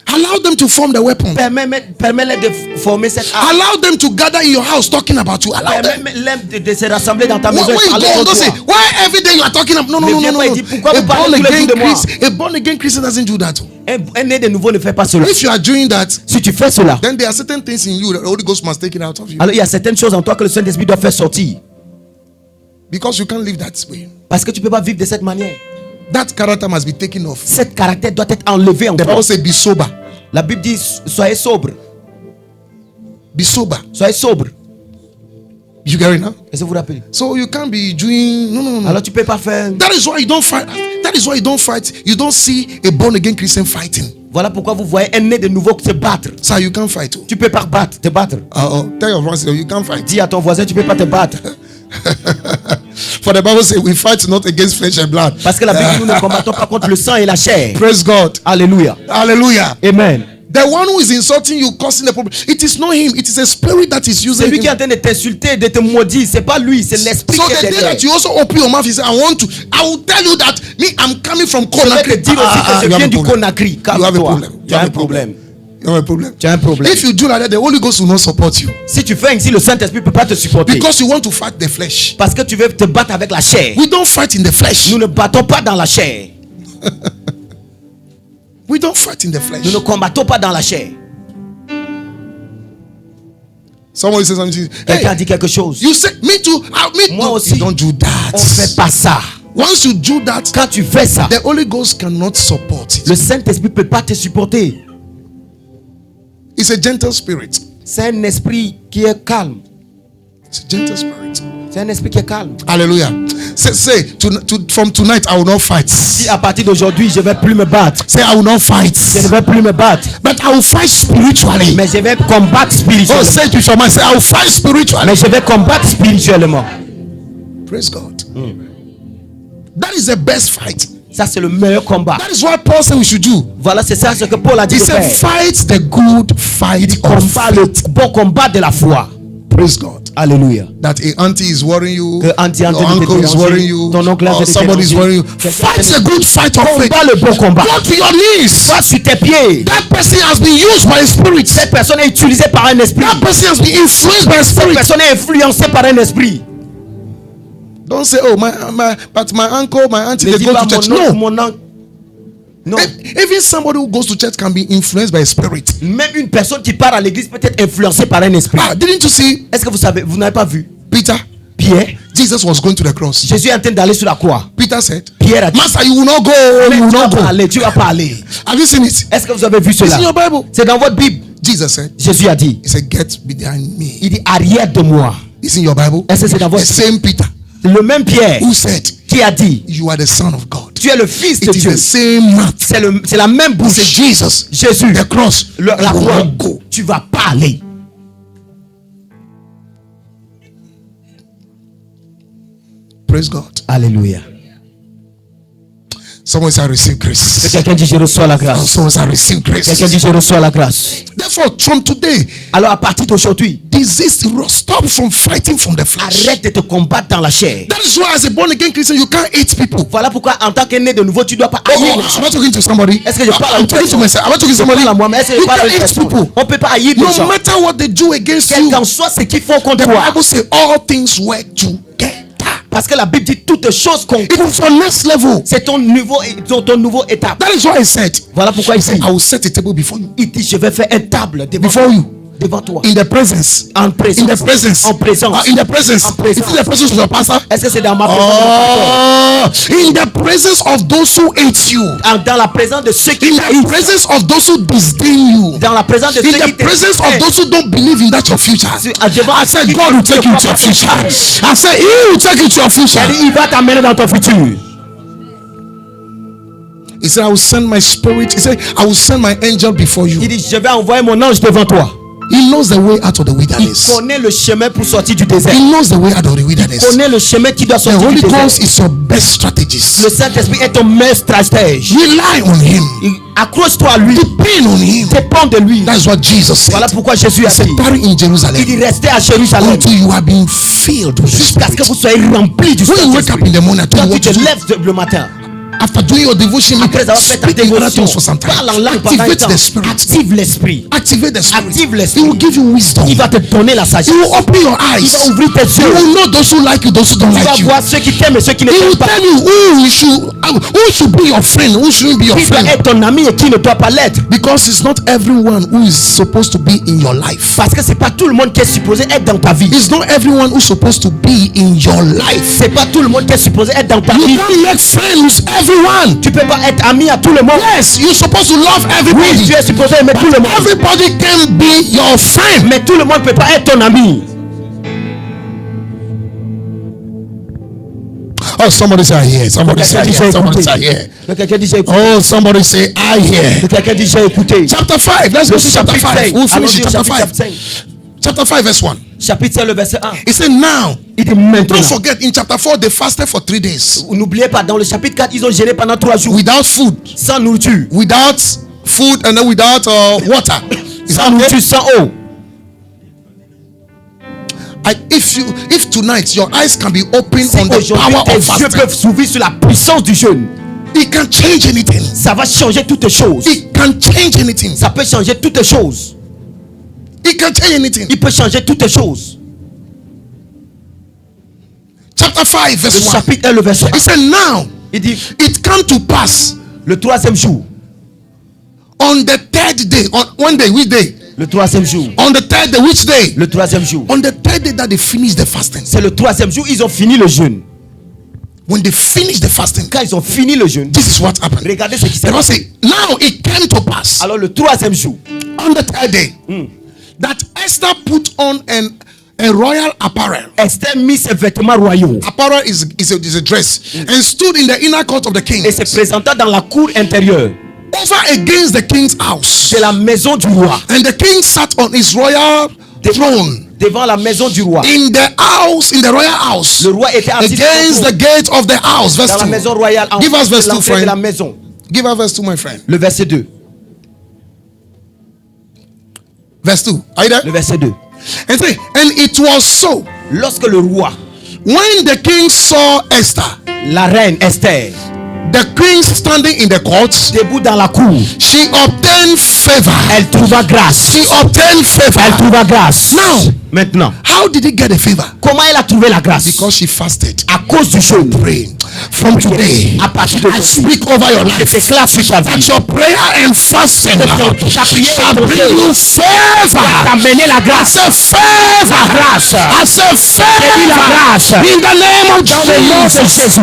Allow them to form the weapon. Permets-les de former cette arme. Allow them to gather in your house talking about you. Allow them. Permets-les de se rassembler dans ta Where maison et you parler go, contre don't say, toi. why every day you are talking about? No, no, Mais no, viens no, pas no. et dis, pourquoi A vous parlez tous les jours de moi? A born again Christian doesn't do that. Un né de nouveau ne fait pas cela. If you are doing that, Si tu fais cela, then there are certain things in you that the Holy Ghost must take it out of you. alors il y a certaines choses en toi que le Saint-Esprit doit faire sortir. Because you can't live that way. Parce que tu ne peux pas vivre de cette manière. That character must be taken off. Cet caractère doit être enlevé en The toi. Bible says, be sober. La Bible dit, soyez sobre. Be sober. Soyez sobre. You get it now? Est-ce que vous vous rappelez? So you can't be doing no. Alors tu ne peux pas faire. That is why you don't fight. That is why you don't fight. You don't see a born again Christian fighting. Voilà pourquoi vous voyez un né de nouveau se battre. So you can't fight. Tu ne peux pas te battre. Tell your friends you can't fight. Dis à ton voisin, tu ne peux pas te battre. For the Bible says we fight not against flesh and blood. Parce que la Bible dit, nous ne combattons pas contre le sang et la chair. Praise God. Alléluia. Hallelujah. Amen. The one who is insulting you, causing the problem, it is not him. It is a spirit that is using C'est lui qui est en him. train de t'insulter, de te maudire. C'est pas lui, c'est l'esprit So qui est the day derrière. that you also open your mouth, you say, I will tell you that me, I'm coming from Je vais Conakry. te dire aussi que je you have viens a du problem. Conakry. You have a Calme-toi. problem. Tu as un problème. You have a problem. Tu as un problème. If you do like that, the Holy Ghost will not support you. Si tu fais ainsi, le Saint-Esprit ne peut pas te supporter. Because you want to fight the flesh. Parce que tu veux te battre avec la chair. We don't fight in the flesh. Nous ne battons pas dans la chair. We don't fight in the flesh. Nous ne combattons pas dans la chair. Somebody says something. Quelqu'un a Hey, dit quelque chose. you say me too. Me Moi no, aussi. you don't do On ne fait that. pas ça. Once you do that, Quand tu fais ça, the Holy Ghost cannot support it. le Saint-Esprit ne peut pas te supporter. It's a gentle spirit. C'est un esprit qui est calme. It's a gentle spirit. C'est un esprit qui est calme. Hallelujah. Say from tonight I will not fight. Si à partir d'aujourd'hui, je ne vais plus me battre. Say I will not fight. Je ne vais plus me battre. But I will fight spiritually. Mais je vais combattre Oh, spirituellement. say it with your mind. Say I will fight spiritually. Mais je vais combattre spirituellement. Praise God. That is the best fight. Ça, c'est le meilleur combat. That is what Paul said we should do. Voilà, c'est ça ce que Paul a dit He de said, faire. fight the good fight of Combat le bon combat de la foi. praise God. Alléluia. That a auntie is worrying you, Que auntie your de te uncle is déranger, worrying you, ton oncle or de te somebody is déranger. worrying you. Quelqu'un Fight te- the good fight of faith. Combat le bon combat. Go to your knees. Va sur tes pieds. That person has been used by a spirit. Cette personne est utilisée par un esprit. That person has been influenced by a Cette spirit. personne est influencée par un esprit. Don't say, oh, but my uncle, my auntie, Ne they dis go pas to church. mon oncle, No. mon oncle. Non. Even somebody who goes to church can be influenced by a spirit. Même une personne qui part à l'église peut être influencée par un esprit. Didn't you see Est-ce que vous savez, vous n'avez pas vu Peter? Pierre? Jesus was going to the cross. Jésus est en train d'aller sur la croix. Peter said, Pierre a dit, Master, you will not go. mais You will tu vas not pas go. aller, tu vas pas aller. Have you seen it? Est-ce que vous avez vu It's in cela? your Bible. C'est dans votre Bible. Jesus said, Jésus a dit, He said, get behind me. il dit arrière de moi. It's in your Bible. Est-ce que c'est dans The votre same Peter Le même Pierre who said, qui a dit, you are the son of God. tu es le fils de It is Dieu. the same mouth. C'est la même He bouche. said, Jesus, Jésus, the cross, la you will croix, not go. tu vas pas aller. Praise God. Alléluia. Someone said, I receive Que grace. quelqu'un dit, je reçois la grâce. Someone said, I receive Quelqu'un grace. dit, je reçois la grâce. Therefore, from today, Alors à partir d'aujourd'hui, stop from fighting from the flesh. arrête de te combattre dans la chair. That is why, as a born again Christian, you can't hate people. Voilà pourquoi en tant qu'un né de nouveau, tu dois pas haïr les gens. Am I talking to somebody? Est-ce que je parle à I'm une talking to personne? myself. Am I talking to somebody? Parle à moi, mais est-ce que je You parle à can't une hate personne? people. On peut pas haïr les No gens. matter what they do against Quel you, qu'en soit ce qu'ils font contre the toi. Bible says all things work together. Parce que la Bible dit toutes choses It concourent. is your next level. C'est ton nouveau étape. That is why I said, Voilà pourquoi il dit, I will set a table before you. il dit, je vais faire une table Before you. devant toi. In the presence. En présence. In the presence. En présence. In the presence. En présence. Is it the presence of your pastor? Est-ce que c'est dans ma présence? In the presence of those who hate you. Dans la présence de ceux qui In the haïssent. presence of those who disdain you. Dans la présence de In ceux qui the presence of te those who don't believe in that your future. I said, God will take you to your future. I said, He will take you to your future. Il va t'amener dans ton futur. He said, I will send my spirit. He said, I will send my angel before you. Il dit, je vais envoyer mon ange devant toi. He knows the way out of the Il wilderness. connaît le chemin pour sortir du désert. He knows the way out of the Il wilderness. connaît le chemin qui doit The sortir Holy du désert. Ghost is your best strategist. Le Saint-Esprit est ton meilleur stratège. Rely on him. Accroche-toi à lui. Depend on him. Dépends de lui. That's what Jesus said. Voilà pourquoi Jésus a He said, dit. tarry in Jerusalem Il dit restez à Jérusalem until you have been filled with the jusqu'à ce que Spirit. vous soyez remplis du When you wake up Saint-Esprit. in the morning, I tell Quand you tu what te to do. lèves le matin, After doing your devotion, après avoir fait ta speak in other tongues for dévotion, some time. parle en langue pendant un Activate temps. the Spirit. Active l'esprit. Activate the Spirit. Active He l'esprit. will give you wisdom. Il va te donner la He sagesse. will open your Il eyes. va ouvrir tes You yeux. will know those who like you, those who don't Tu vas like you. voir ceux qui t'aiment et ceux qui ne He t'aiment will pas. tell you who should be your friend, who shouldn't be your Qui doit friend. être ton ami et qui ne doit pas l'être. Because it's not everyone who is supposed to be in your life. Parce que c'est pas tout le monde qui est supposé être dans ta vie. It's not everyone who's supposed to be in your life. C'est pas tout le monde qui est supposé être dans ta You vie. can't make friends with everyone. Tu peux pas être ami à tout le monde. Yes, you're supposed to love Oui, everybody. tu es supposé aimer tout le monde. Everybody can be your friend. Mais tout le monde peut pas être ton ami. Oh, somebody say I hear. Somebody say I hear. Somebody say I hear. Quelqu'un dit j'ai écouté. Oh, somebody say I hear. Quelqu'un dit j'ai écouté. Chapter 5. Let's go to chapter 5. We'll finish Allons-y it. au Chapter chapitre 5. 5. Chapter 5, verse 1. Chapitre 5, le verset 1. He said, now, Il dit maintenant. don't forget, in chapter 4, they fasted for 3 days N'oubliez pas, dans le chapitre 4, ils ont gêné pendant 3 jours. without food, Sans nourriture. without food, and then without water. Is Sans that nourriture, okay? sans eau. If tonight your eyes can be open Si on the aujourd'hui power tes of yeux fasting, peuvent s'ouvrir sur la puissance du jeûne, it can change anything. ça va changer toutes les choses. It can change anything. Ça peut changer toutes les choses. It can change anything. Il peut changer toutes les choses. Chapter 5, Le verse 1. chapitre 1, le verset 1. He said, now Il dit, it came to pass le 3e jour. on the 3rd day, on one day, which day? Le 3e jour. On the 3rd day, which day? Le 3e jour. On the 3rd day that they finished the fasting. C'est le 3e jour, ils ont fini le jeûne. When they finished the fasting, Quand ils ont fini le jeûne, this is what happened. regardez ce qui s'est The Bible passé. say, now it came to pass Alors le 3e jour, on the 3rd day that Esther put on a royal apparel. Esther mit ses vêtements royaux Apparel is a dress, and stood in the inner court of the king, et se présenta dans la cour intérieure over against the king's house. de la maison du roi. And the king sat on his royal throne Devant la maison du roi. in the house, in the royal house, Le roi était assis against the gate of the house. Verse dans la 2. maison royale. En Give us verse de 2, l'entrée de la friend. maison. Give us verse 2, my friend. Le verset 2. Verse 2. Are you there? Le verset 2. And say, and it was so Lorsque le roi, when the king saw Esther, la reine Esther, the queen standing in the court, debout dans la cour, she obtained favor. elle trouva grâce. She obtained favor. Elle trouva grâce. Now, Maintenant, how did he get the favor? comment elle a trouvé la grâce? Because she fasted. À cause du jeûne. Pray. From today, À partir de I speak over your life. déclare sur ta That vie. your prayer and fasting Ta prière shall bring you favor. T'amener la I grâce. say favor. Grâce. I say Dis la favor. grâce. In the name of Dans le nom de Jesus. Jésus.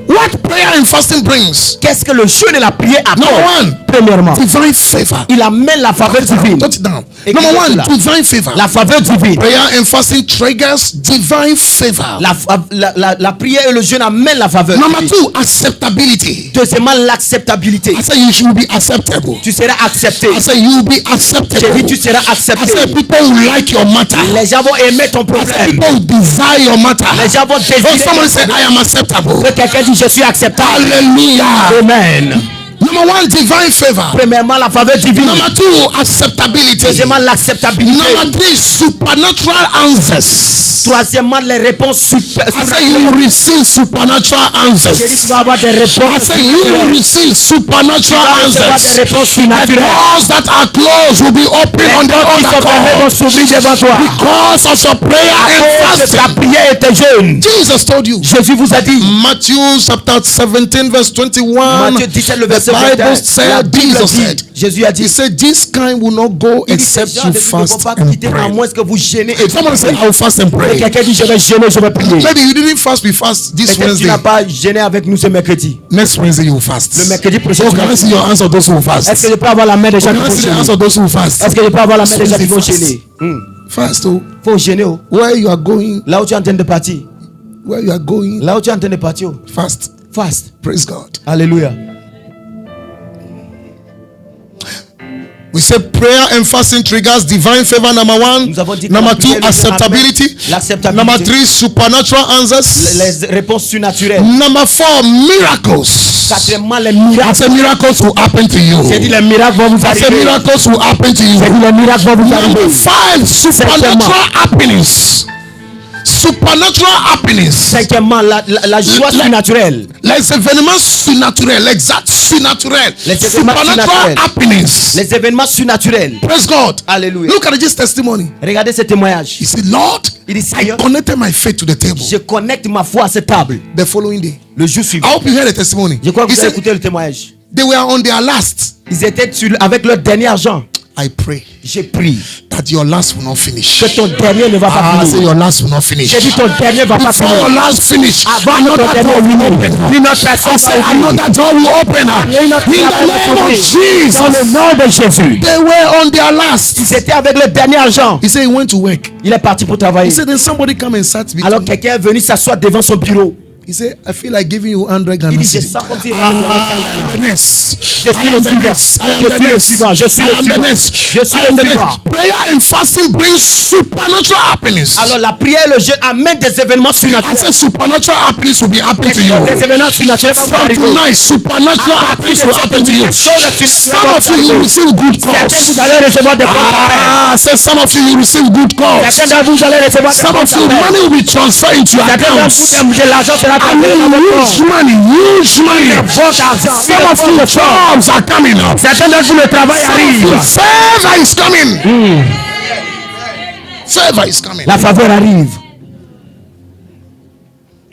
What prayer and fasting brings? Qu'est-ce que le jeûne et la prière Number apportent? one, Premièrement, divine favor. il amène la faveur divine. Note it down. Écoutez Number one, cela. divine favor. La faveur divine. Prayer and fasting triggers divine favor. La prière et le jeûne amènent la faveur Number divine. two, acceptability. Deuxièmement, l'acceptabilité. I say you should be acceptable. Tu seras accepté. I say you will be J'ai dit, acceptable. tu seras I say accepté. people will like your matter. Les gens vont aimer ton I say problème. people will desire your matter. Les gens vont Oh, désirer. somebody say I am acceptable. Que quelqu'un dit je suis acceptable. Hallelujah. Amen. Number one, divine favor. Premièrement, la faveur divine. Number two, acceptability. Deuxièmement, l'acceptabilité. Number three, supernatural answers. Troisièmement, les réponses super. I say you will receive supernatural J'ai dit answers. tu vas avoir des I réponses. say you will receive supernatural Tu vas recevoir answers. des réponses The surnaturelles. doors that are closed will be open on Les the portes qui other sont fermées vont call. s'ouvrir devant toi. Because of your prayer and À cause de ta fasting. prière et tes jeûnes. Jesus told you. Jésus vous a dit. Matthew chapter 17 verse 21. Matthieu 17 le The verset Bible 21. La said, Bible Jesus dit, said, Jésus a he dit. said, this kind will not go Il dit, ces except gens you ne vont fast pas and quitter à pray. moins que vous gênez et Someone say, priez. I will fast and Et pray. quelqu'un dit je vais gêner, je vais prier. Maybe you didn't fast, we fast this Peut-être tu Wednesday. n'as pas gêné avec nous ce mercredi. Next Wednesday you will fast. Le mercredi prochain, Oh, tu can vas I see your hands of those who will Est-ce fast? que je peux avoir la main des gens Can qui I vont see the hands gêner? of those who will fast? Est-ce que je peux avoir la main des gens qui vont Fast. gêner? Fast, oh. Faut gêner. Oh. Where you are going, Là où tu es en train de partir. where you are going, Là où tu es en train de partir. Oh. fast. Fast. Praise God. Alléluia. We say prayer and fasting triggers divine favor, number one. Nous avons dit que Number la two, prière acceptability. l'acceptabilité. Number three, supernatural answers. Les réponses surnaturelles. Number four, miracles. Quatrièmement, les I miracles. say miracles will happen to you. J'ai dit les miracles vont vous I say arriver. miracles will happen to you. J'ai dit les miracles vont vous Number arriver. five, supernatural happiness. Supernatural happiness. Cinquièmement, la joie surnaturelle. Les événements surnaturels, exact, surnaturel. Les événements Supernatural surnaturels. happiness. Les événements surnaturels. Praise God. Alléluia. Look at this testimony. Regardez ce témoignage. He said, Lord, Il dit, I Seigneur, connected my faith to the table. je connecte ma foi à cette table. The following day. Le jour suivant. I hope you heard the testimony. Je crois que He vous avez said écouté le témoignage. they were on their last. Ils étaient avec leur dernier argent. I pray J'ai prié that your last will not finish. que ton dernier ne va pas I say finir. your last will not finish. J'ai dit ton dernier ne va pas Before your finir. last finish, Avant que ton another dernier door will finisse, open. une autre personne I say va ouvrir. another door will open. In the name of Jesus. Dans le nom de Jésus. They were on their last. Ils étaient avec le dernier argent. He said he went to work. Il est parti pour travailler. He said then somebody come and sat between. Alors quelqu'un est venu s'asseoir devant son bureau. He said, I feel like giving you 100 Ghana Il dit, je cedis. sens comme si Yes. je suis le suivant. Je suis le suivant. Je suis le suivant. Je suis le suivant. Prayer and fasting brings supernatural happiness. Alors la prière et le jeûne amènent des événements I surnaturels. said supernatural happiness will be happening to you. Les événements surnaturels vont From arriver. tonight, supernatural happiness will happen to you. Some of you will receive good Certains calls. vous allez recevoir des bons appels. Say some of you will receive good calls. Certains d'entre vous allez recevoir des Some bons of you, appels. money will be transferred into your Certains accounts. d'entre vous, de l'argent sera I transféré mean, dans votre compte. huge money, huge money. Votre argent. Some of you, jobs are coming up. Certains d'entre vous, le travail arrive. Favor is coming. Favor is coming. La faveur arrive.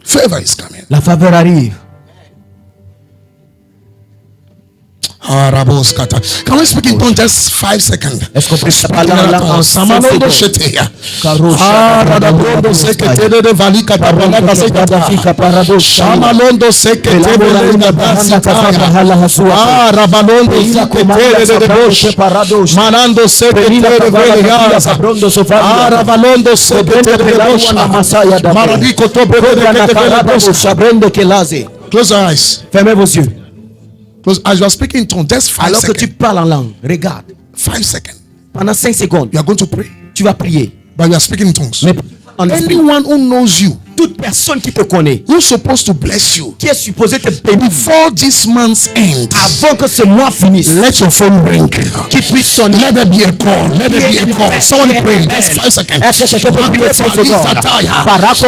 Favor is coming. La faveur arrive. Can we speak in tongues just 5 seconds? Est-ce qu'on peut parler en langue en 5 Samalondo secondes? Sheteya. Karosha, Radabrondo Sekete de Valika Tabalaka Sekata. Shamalondo Sekete de Basitaya. Rabalondo Sekete de Bosh. Manando Sekete de Veliasa. Rabalondo Sekete de Bosh. Maradiko Tobe de Bosh. Close your eyes. Fermez vos yeux. Close. As you are speaking in tongues, just 5 Alors que tu seconds. parles en langue, regarde. 5 seconds. Pendant 5 secondes, You are going to pray, tu vas prier. but you are speaking in tongues. Mais en esprit, Anyone who knows you, toute personne qui te connaît, who's supposed to bless you, qui est supposé te bénir before this month's end, avant que ce mois finisse, let your phone ring. qui puisse sonner. Let there be a call. Let there be a call. Someone pray. Just 5 seconds. Est-ce que quelqu'un peut prier 5 secondes?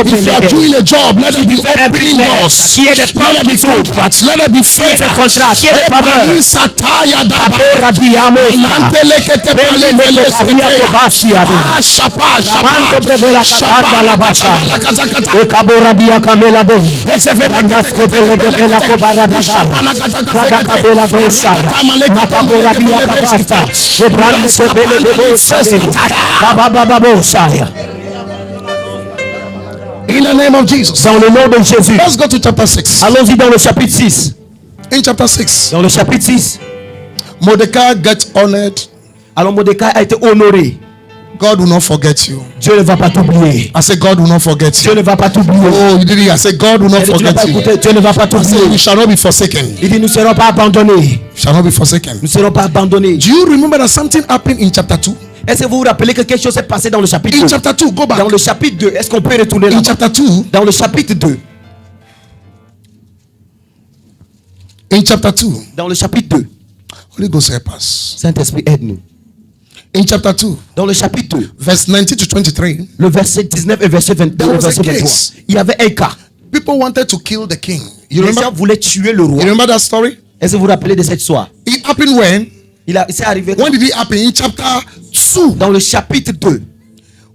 If you are doing a job, let there be opening doors. Qui est des Let there be contracts. Let there be favor. contrats, qui est des faveurs. Sataya daba. Radiamo. Mantelekete palivele sete. Ah, shapa, shapa. Shapa, la basha. Lakazakata. Ekaborabia kamela bo. Ezevela Naskopele de bela kobarada. Raga kabela bosa. Mataborabia kabasta. Ebrande kopele de bosa. Baba baba bosa. In the name of Jesus. Dans le nom de Jésus. Let's go to chapter 6. Allons-y dans le chapitre 6. In chapter 6, Dans le chapitre 6. Mordecai gets honored. Alors Mordecai a été honoré. God will not forget you. Dieu ne va pas t'oublier. I say God will not forget Dieu you. ne va pas t'oublier. Oh, you did it. I say God will not Tu n'as pas forget you. écouté, Dieu ne va pas I say we t'oublier. shall not be forsaken. Il dit nous ne serons pas abandonnés. Shall not be forsaken. Nous ne serons pas abandonnés. Do you remember that something happened in chapter 2? Est-ce que vous vous rappelez que quelque chose s'est passé dans le chapitre In 2? chapter 2, go back. Dans le chapitre 2, est-ce qu'on peut retourner là? In chapter 2, Dans le chapitre 2. in chapter 2, Dans le chapitre 2. Holy Ghost help us. Saint-Esprit, aide-nous. In chapter 2, Dans le chapitre 2, verse 19 to 23, le verset 19 et verset 22, There was a verset 23. case. Il y avait un cas. people wanted to kill the king. You Les gens remember? voulaient tuer le roi. You remember that story? Est-ce que vous vous rappelez de cette histoire? It happened when? C'est arrivé When did it happen? In chapter 2. dans le chapitre 2.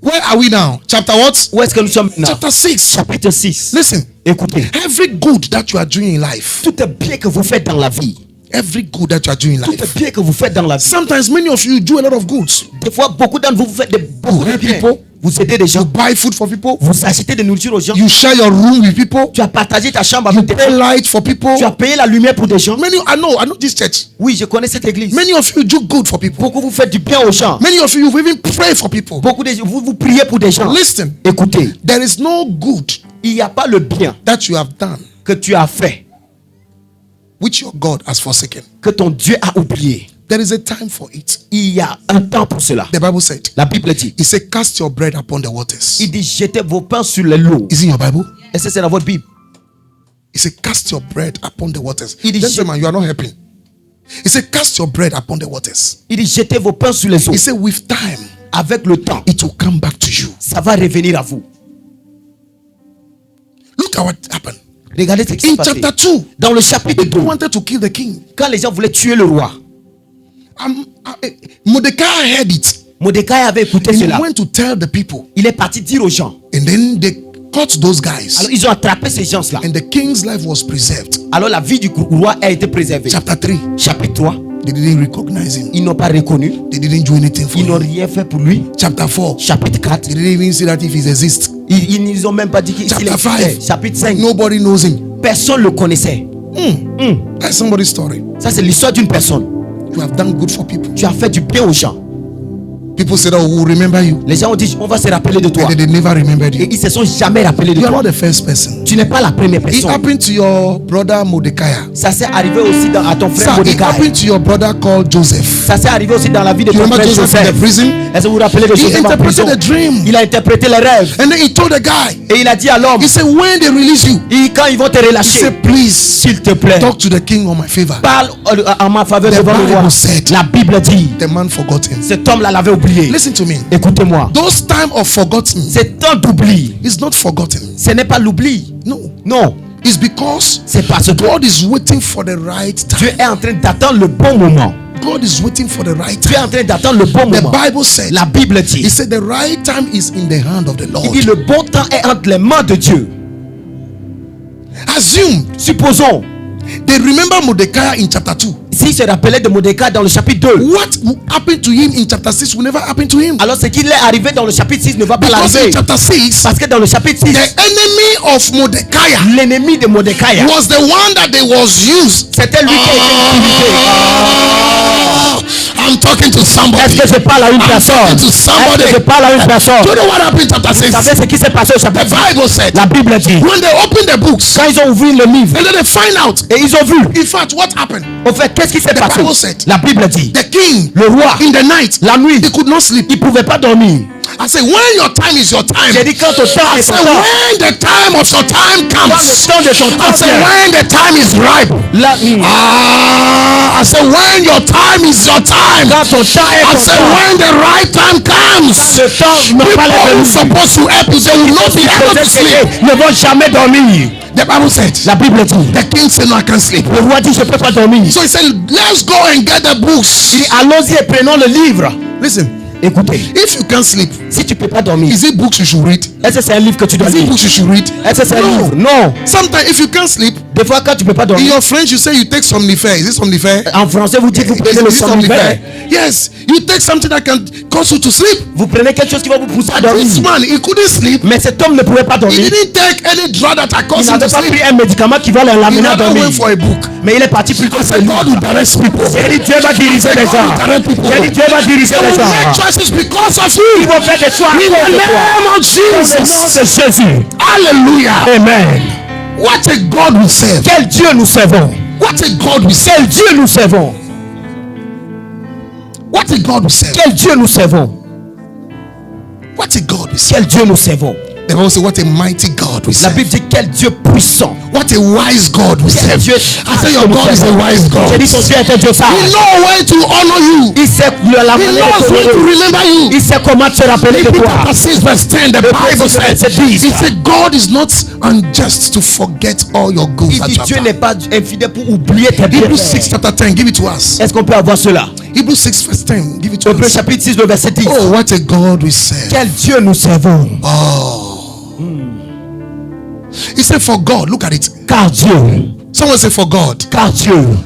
Where are we now? Chapter what? Où est-ce que nous sommes maintenant? Chapter 6. Chapitre 6. Listen. Écoutez, Every good that you are doing in life, tout est bien que vous faites dans la vie. every good that you are doing in Tout life. est bien que vous faites dans la vie. Sometimes many of you do a lot of goods. Des fois, beaucoup d'entre vous, vous faites beaucoup de help bien. people. Vous aidez des You gens. buy food for people. Vous achetez de nourriture aux gens. You share your room with people. Tu as partagé ta chambre You avec des pay gens. light for people. Tu as payé la lumière pour des gens. I know this church. Oui, je connais cette église. Many of you do good for people. Beaucoup vous faites du bien aux gens. Many of you even pray for people. Beaucoup de vous priez pour des gens. Listen, Écoutez, there is no good il n'y a pas le bien that you have done que tu as fait which your God has forsaken. que ton Dieu a oublié. There is a time for it. Il y a un temps pour cela. The Bible said. La Bible dit. It said, cast your bread upon the waters. Il dit jetez vos pains sur les lots. Is it in your Bible? Est-ce que c'est dans votre Bible? It said, cast your bread upon the waters. Il dit, Gentlemen, you are not helping. He said, cast your bread upon the waters. Il dit jetez vos pains sur les eaux. He said, with time, avec le temps, it will come back to you. Ça va revenir à vous. Look at what happened. Regardez ce qui In s'est passé. chapter 2, Dans le chapitre 2, people wanted to kill the king. quand les gens voulaient tuer le roi, Mordecai heard it. Mordecai avait écouté And he cela. went to tell the people. Il est parti dire aux gens. And then they caught those guys. Alors ils ont attrapé ces gens-là. And the king's life was preserved. Alors la vie du roi a été préservée. Chapter 3. Chapitre 3. They didn't recognize him. Ils n'ont pas reconnu. They didn't do anything for Ils n'ont him. rien fait pour lui. Chapter 4. Chapitre 4. They didn't even see that if he exists. Ils nous ont même pas dit qu'il Chapter existait. 5. Chapitre 5. Nobody knows him. Personne ne le connaissait. That's somebody's story. Ça c'est l'histoire d'une personne. You have done good for people. Tu as fait du bien aux gens. People said, oh, we'll remember you. Les gens ont dit on va se rappeler de toi. And they never remembered Et you. ils se sont jamais rappelés de You are toi. not the first person. Tu n'es pas la première It personne. happened to your brother Mordecai. Ça s'est arrivé aussi à ton frère Sir, it Mordecai. happened to your brother called Joseph. Ça s'est arrivé aussi dans la vie de You ton remember frère Joseph in the Joseph. prison? Est-ce que vous vous rappelez de He Joseph en prison? interpreted a dream. Il a interprété les rêves. And then he told the guy, Et il a dit à l'homme, he said, when they release you, quand ils vont te he relâcher, said, please s'il te plaît, talk to the king on my favor. parle en ma faveur The devant le roi. Bible said, La Bible dit, the man forgot him. cet homme-là l'avait oublié. Listen to me. Écoutez-moi. Those time of forgotten C'est temps d'oubli. is not forgotten. Ce n'est pas l'oubli. No. Non. It's because C'est parce que God is waiting for the right Dieu time. est en train d'attendre le bon moment. God is waiting for the right Dieu est time. en train d'attendre le bon The moment. Bible said, La Bible dit, he said the right time is in the hand of the il Lord. dit le bon temps est entre les mains de Dieu. Assume Supposons, they remember Mordecai in chapter 2. s'il se rappelait de Mordecai dans le chapitre 2, What happened to him in chapter 6 will never happen to him. alors ce qui est arrivé dans le chapitre 6 ne va pas Because l'arriver. in chapter 6, Parce que dans le chapitre 6, the enemy of Mordecai l'ennemi de Mordecai, was the one that they was used. c'était lui qui a été utilisé. I'm talking to somebody. Est-ce que je parle à une personne? talking to somebody. Est-ce que je parle à une personne? Do you know what happened in chapter Vous 6? savez ce qui s'est passé au The chapitre 6? Bible said, La Bible dit, when they opened the books, quand ils ont ouvert le livre, and then they find out, et ils ont vu, in fact, what happened? au fait, qu'est-ce qui s'est The passé? Bible said, La Bible dit, the king, le roi, in the night, la nuit, he could not sleep. il ne pouvait pas dormir. I say, when your time is your time. J'ai dit, quand ton temps I est say, ton temps, when the time of your time quand comes. le temps de ton I temps say, vient, when the time is ripe. I say, when your time is your time. quand ton temps est I ton say, temps, when the right time comes. le temps ne People pas who les supposed to help you, they will not be able to sleep. ne vont jamais dormir. The Bible said, La Bible dit, the king said, no, I can't sleep. le roi dit, je ne peux pas dormir. So he said, let's go and get the Il books. dit, allons-y et prenons le livre. Listen, Écoutez, if you can't sleep, si tu ne peux pas dormir, is it books you should read? est-ce que c'est un livre que tu dois Is it lire? books you should read? Est-ce que c'est un No. livre? Non. Sometimes if you can't sleep, Des fois, quand tu ne peux pas in dormir, your French you say you take somnifere. Is it somnifere? en français, vous dites, vous Is prenez le it somnifère. Yes, you take something that can cause you to sleep. Vous prenez quelque chose qui va vous pousser à dormir. This man, he couldn't sleep. Mais cet homme ne pouvait pas He dormir. didn't take any drug that Il caused him n'avait to pas sleep. pris un médicament qui va He l'amener à rather dormir. went for a book. Mais il est parti plutôt I sur said, le God livre. will direct people. J'ai dit, Dieu va diriger les gens. J'ai dit, Dieu va diriger They les will make gens. choices because of Ils you. vont faire des choix. In the contre toi. name of Au nom Jesus. de Jésus. Hallelujah. Amen. What a God we serve. Quel Dieu nous servons. What a God we serve. Quel Dieu nous servons. What a God we serve. Quel Dieu nous servons. What a God we serve. Quel Dieu nous servons. The Bible says, what a mighty God we La serve. Bible dit quel Dieu puissant. What a wise God we Quel serve. Dieu. I say your God is a wise God. J'ai dit son Dieu est un Dieu He sage. knows when to honor you. Il sait la He manière knows de when to t'honorer. remember you. Il sait comment te rappeler de Hebrews toi. chapter 6 verse 10, the Bible says, C'est dit. he said, God is not unjust to forget all your goods. Il dit that you Dieu have n'est done. pas infidèle pour oublier tes Hebrews bienfaits. 6 chapter 10, give it to us. Est-ce qu'on peut avoir cela? Hebrews 6 verse 10, give it to Hébreux us. chapitre 6, le verset 10. Oh, what a God we serve. Quel Dieu nous servons. Oh. He said, for God, look at it. Car Dieu. Someone say, for God. Car Dieu.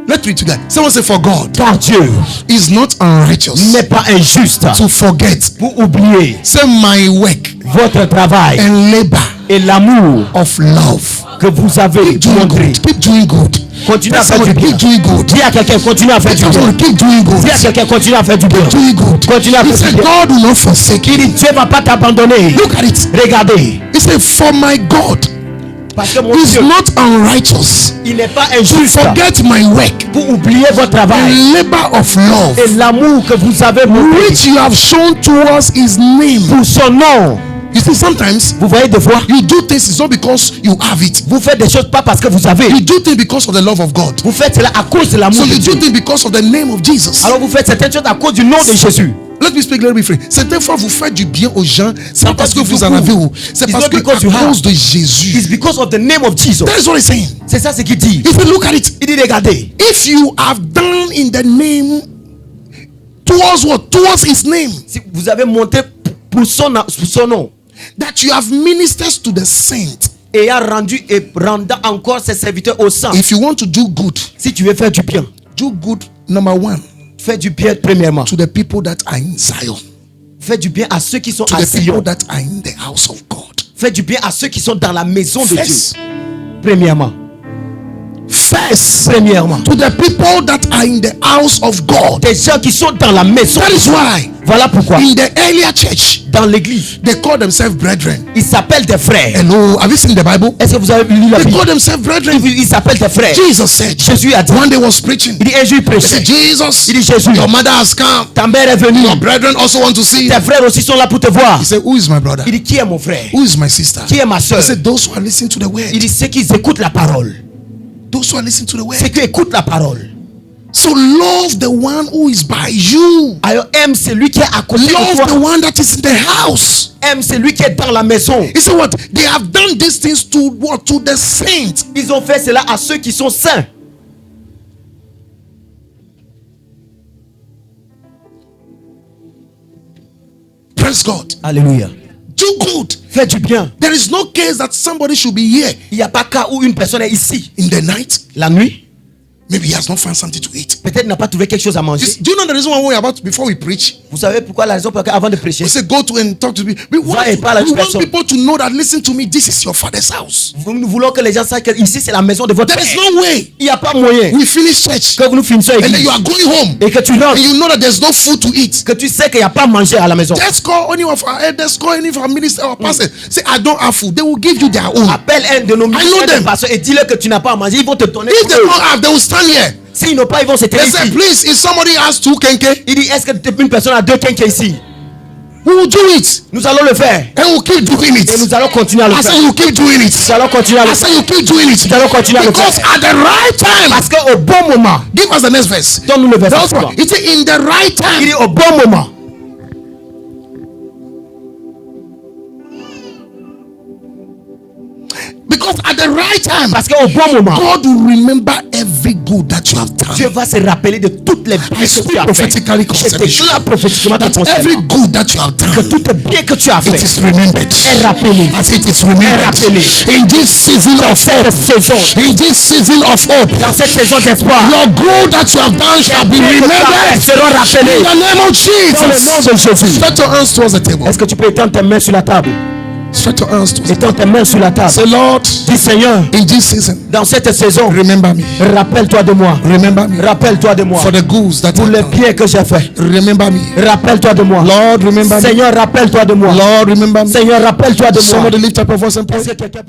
Let's read together. Someone say, for God Car Dieu is not unrighteous n'est pas injuste to forget. pour oublier Say, my work votre travail and labor et l'amour of love. que vous avez Keep doing montré. good. Keep doing good. Continue à Tell faire du somebody, bien. keep doing good. Dis à quelqu'un, continue à faire du Tell bien. somebody, keep doing good. Dis à quelqu'un, continue à faire du bien. Keep doing good. Continue à He faire said, du bien. God will not forsake Il you. dit Dieu va pas t'abandonner. Look at it. Regardez. He said, for my God Parce que mon is Dieu, not unrighteous il n'est pas to injuste forget my work, pour oublier votre travail the labor of love, et l'amour que vous avez montré which you have shown towards his name. pour son nom. You see, sometimes Vous voyez des fois, you do things, it's not because you have it. vous faites des choses pas parce que vous avez. You do things because of the love of God. Vous faites cela à cause de l'amour So de you Dieu. do things because of the name of Jesus. Alors vous faites certaines choses à cause du nom de Jésus. Let me speak a little bit free. Certaines fois, vous faites du bien aux gens, c'est pas parce que Sometimes vous en you avez, do. c'est It's parce not que because you à have. cause de Jésus. It's because of the name of Jesus. That is what he's saying. C'est ça ce qu'il dit. If you look at it, Il dit regardez, if you have done in the name towards what? Towards his name, si vous avez monté pour son nom that you have ministered to the saint. et a rendu et rendant encore ses serviteurs au sang. If you want to do good, Si tu veux faire du bien, do good, number one, fais du bien premièrement. to the people that are in Zion, Fais du bien à ceux qui sont to à the people Sion. that are in the house of God. Fais du bien à ceux qui sont dans la maison de Dieu. First, Premièrement. Premièrement. to the people that are in the house of God. Des gens qui sont dans la maison. That is why Voilà pourquoi in the earlier church dans l'église, they call themselves brethren. ils s'appellent des frères. Hello, have you seen the Bible? Est-ce que vous avez lu la They Bible? call themselves brethren. Ils s'appellent des frères. Jesus said, Jésus a dit, one day was preaching. il dit un jour il He prêchait. said, Jesus, Il dit Jésus, your mother has come. ta mère est venue. Your brethren also want to see you. Tes frères aussi sont là pour te voir. He said, who is my brother? Il dit qui est mon frère? Who is my sister? Qui est ma soeur? He said, those who are listening to the word. Il dit ceux qui écoutent la parole. Those who are listening to the word. Ceux qui écoutent la parole. So love the one who is by you. Alors aime celui qui est à côté de Love the toi. one that is in the house. Aime celui qui est dans la maison. He said what? They have done these things to what? To the saints. Ils ont fait cela à ceux qui sont saints. Praise God. Alléluia. Do good. Fais du bien. There is no case that somebody should be here Il n'y a pas cas où une personne est ici. in the night. La nuit, Maybe he has not found something to eat. peut-être n'a pas trouvé quelque chose à manger. Do you know the reason why we're about before we preach? Vous savez pourquoi la raison pour laquelle avant de prêcher, We say go to and talk to people. We want, Va et parle à une we want personne. people to know that listen to me. This is your father's house. nous voulons que les gens sachent que ici c'est la maison de votre There is père. no way Il n'y a pas moyen we finish church que nous finissions and then l'église you are going home et que tu rentres, and you know that there's no food to eat. que tu sais qu'il n'y a pas à manger à la maison. Just call any of our elders, call any of our ministers or pastors. Say I don't have food. They will give you their own. Appelle un de nos know ministres them. de pasteurs et dis-leur que tu n'as pas à manger. Ils vont te donner. If they don't have, they will stand here. S'ils n'ont pas, ils vont se They tenir say, ici. please, if somebody has 2 kenke, Il dit, est-ce que une personne a 2 quinquets ici? we will do it. Nous allons le faire. And we'll keep doing it. Et nous allons continuer à le I faire. say you keep doing it. Nous allons continuer à le I faire. say you keep doing it. Nous allons continuer à le Because faire. at the right time, Parce qu'au bon moment, give us the next verse. donne-nous le verset. That's suivant. why. It's in the right Il time. dit au bon moment. Because at the right time, Parce qu'au bon moment, God will remember every good that you have Dieu done. va se rappeler de toutes les biens que tu as fait. Prophetically Je concerning you. déclare prophétiquement That every concernant good that you have que done, tout est bien que tu as it fait is remembered. est rappelé. As it is remembered. Rappelé. In this season of hope, Saison. in this season of hope, Dans cette saison d'espoir, your good that you have done shall be les biens que tu as remembered. fait seront rappelés. In the name of Dans le nom Jesus. de Jésus. Stretch your hands towards the table. Est-ce que tu peux étendre tes mains sur la table? Stretch your hands towards the Étends tes mains sur la table. Say, Lord, Dis Seigneur, in this season, dans cette saison, remember me. rappelle-toi de moi. Remember me. Rappelle-toi de moi. For the goods that Pour I've les done. biens que j'ai fait. Remember me. Rappelle-toi de moi. Lord, remember me. Seigneur, rappelle-toi de moi. Lord, remember me. Seigneur, rappelle-toi de moi. Somebody lift up your voice and pray. Est-ce que quelqu'un peut-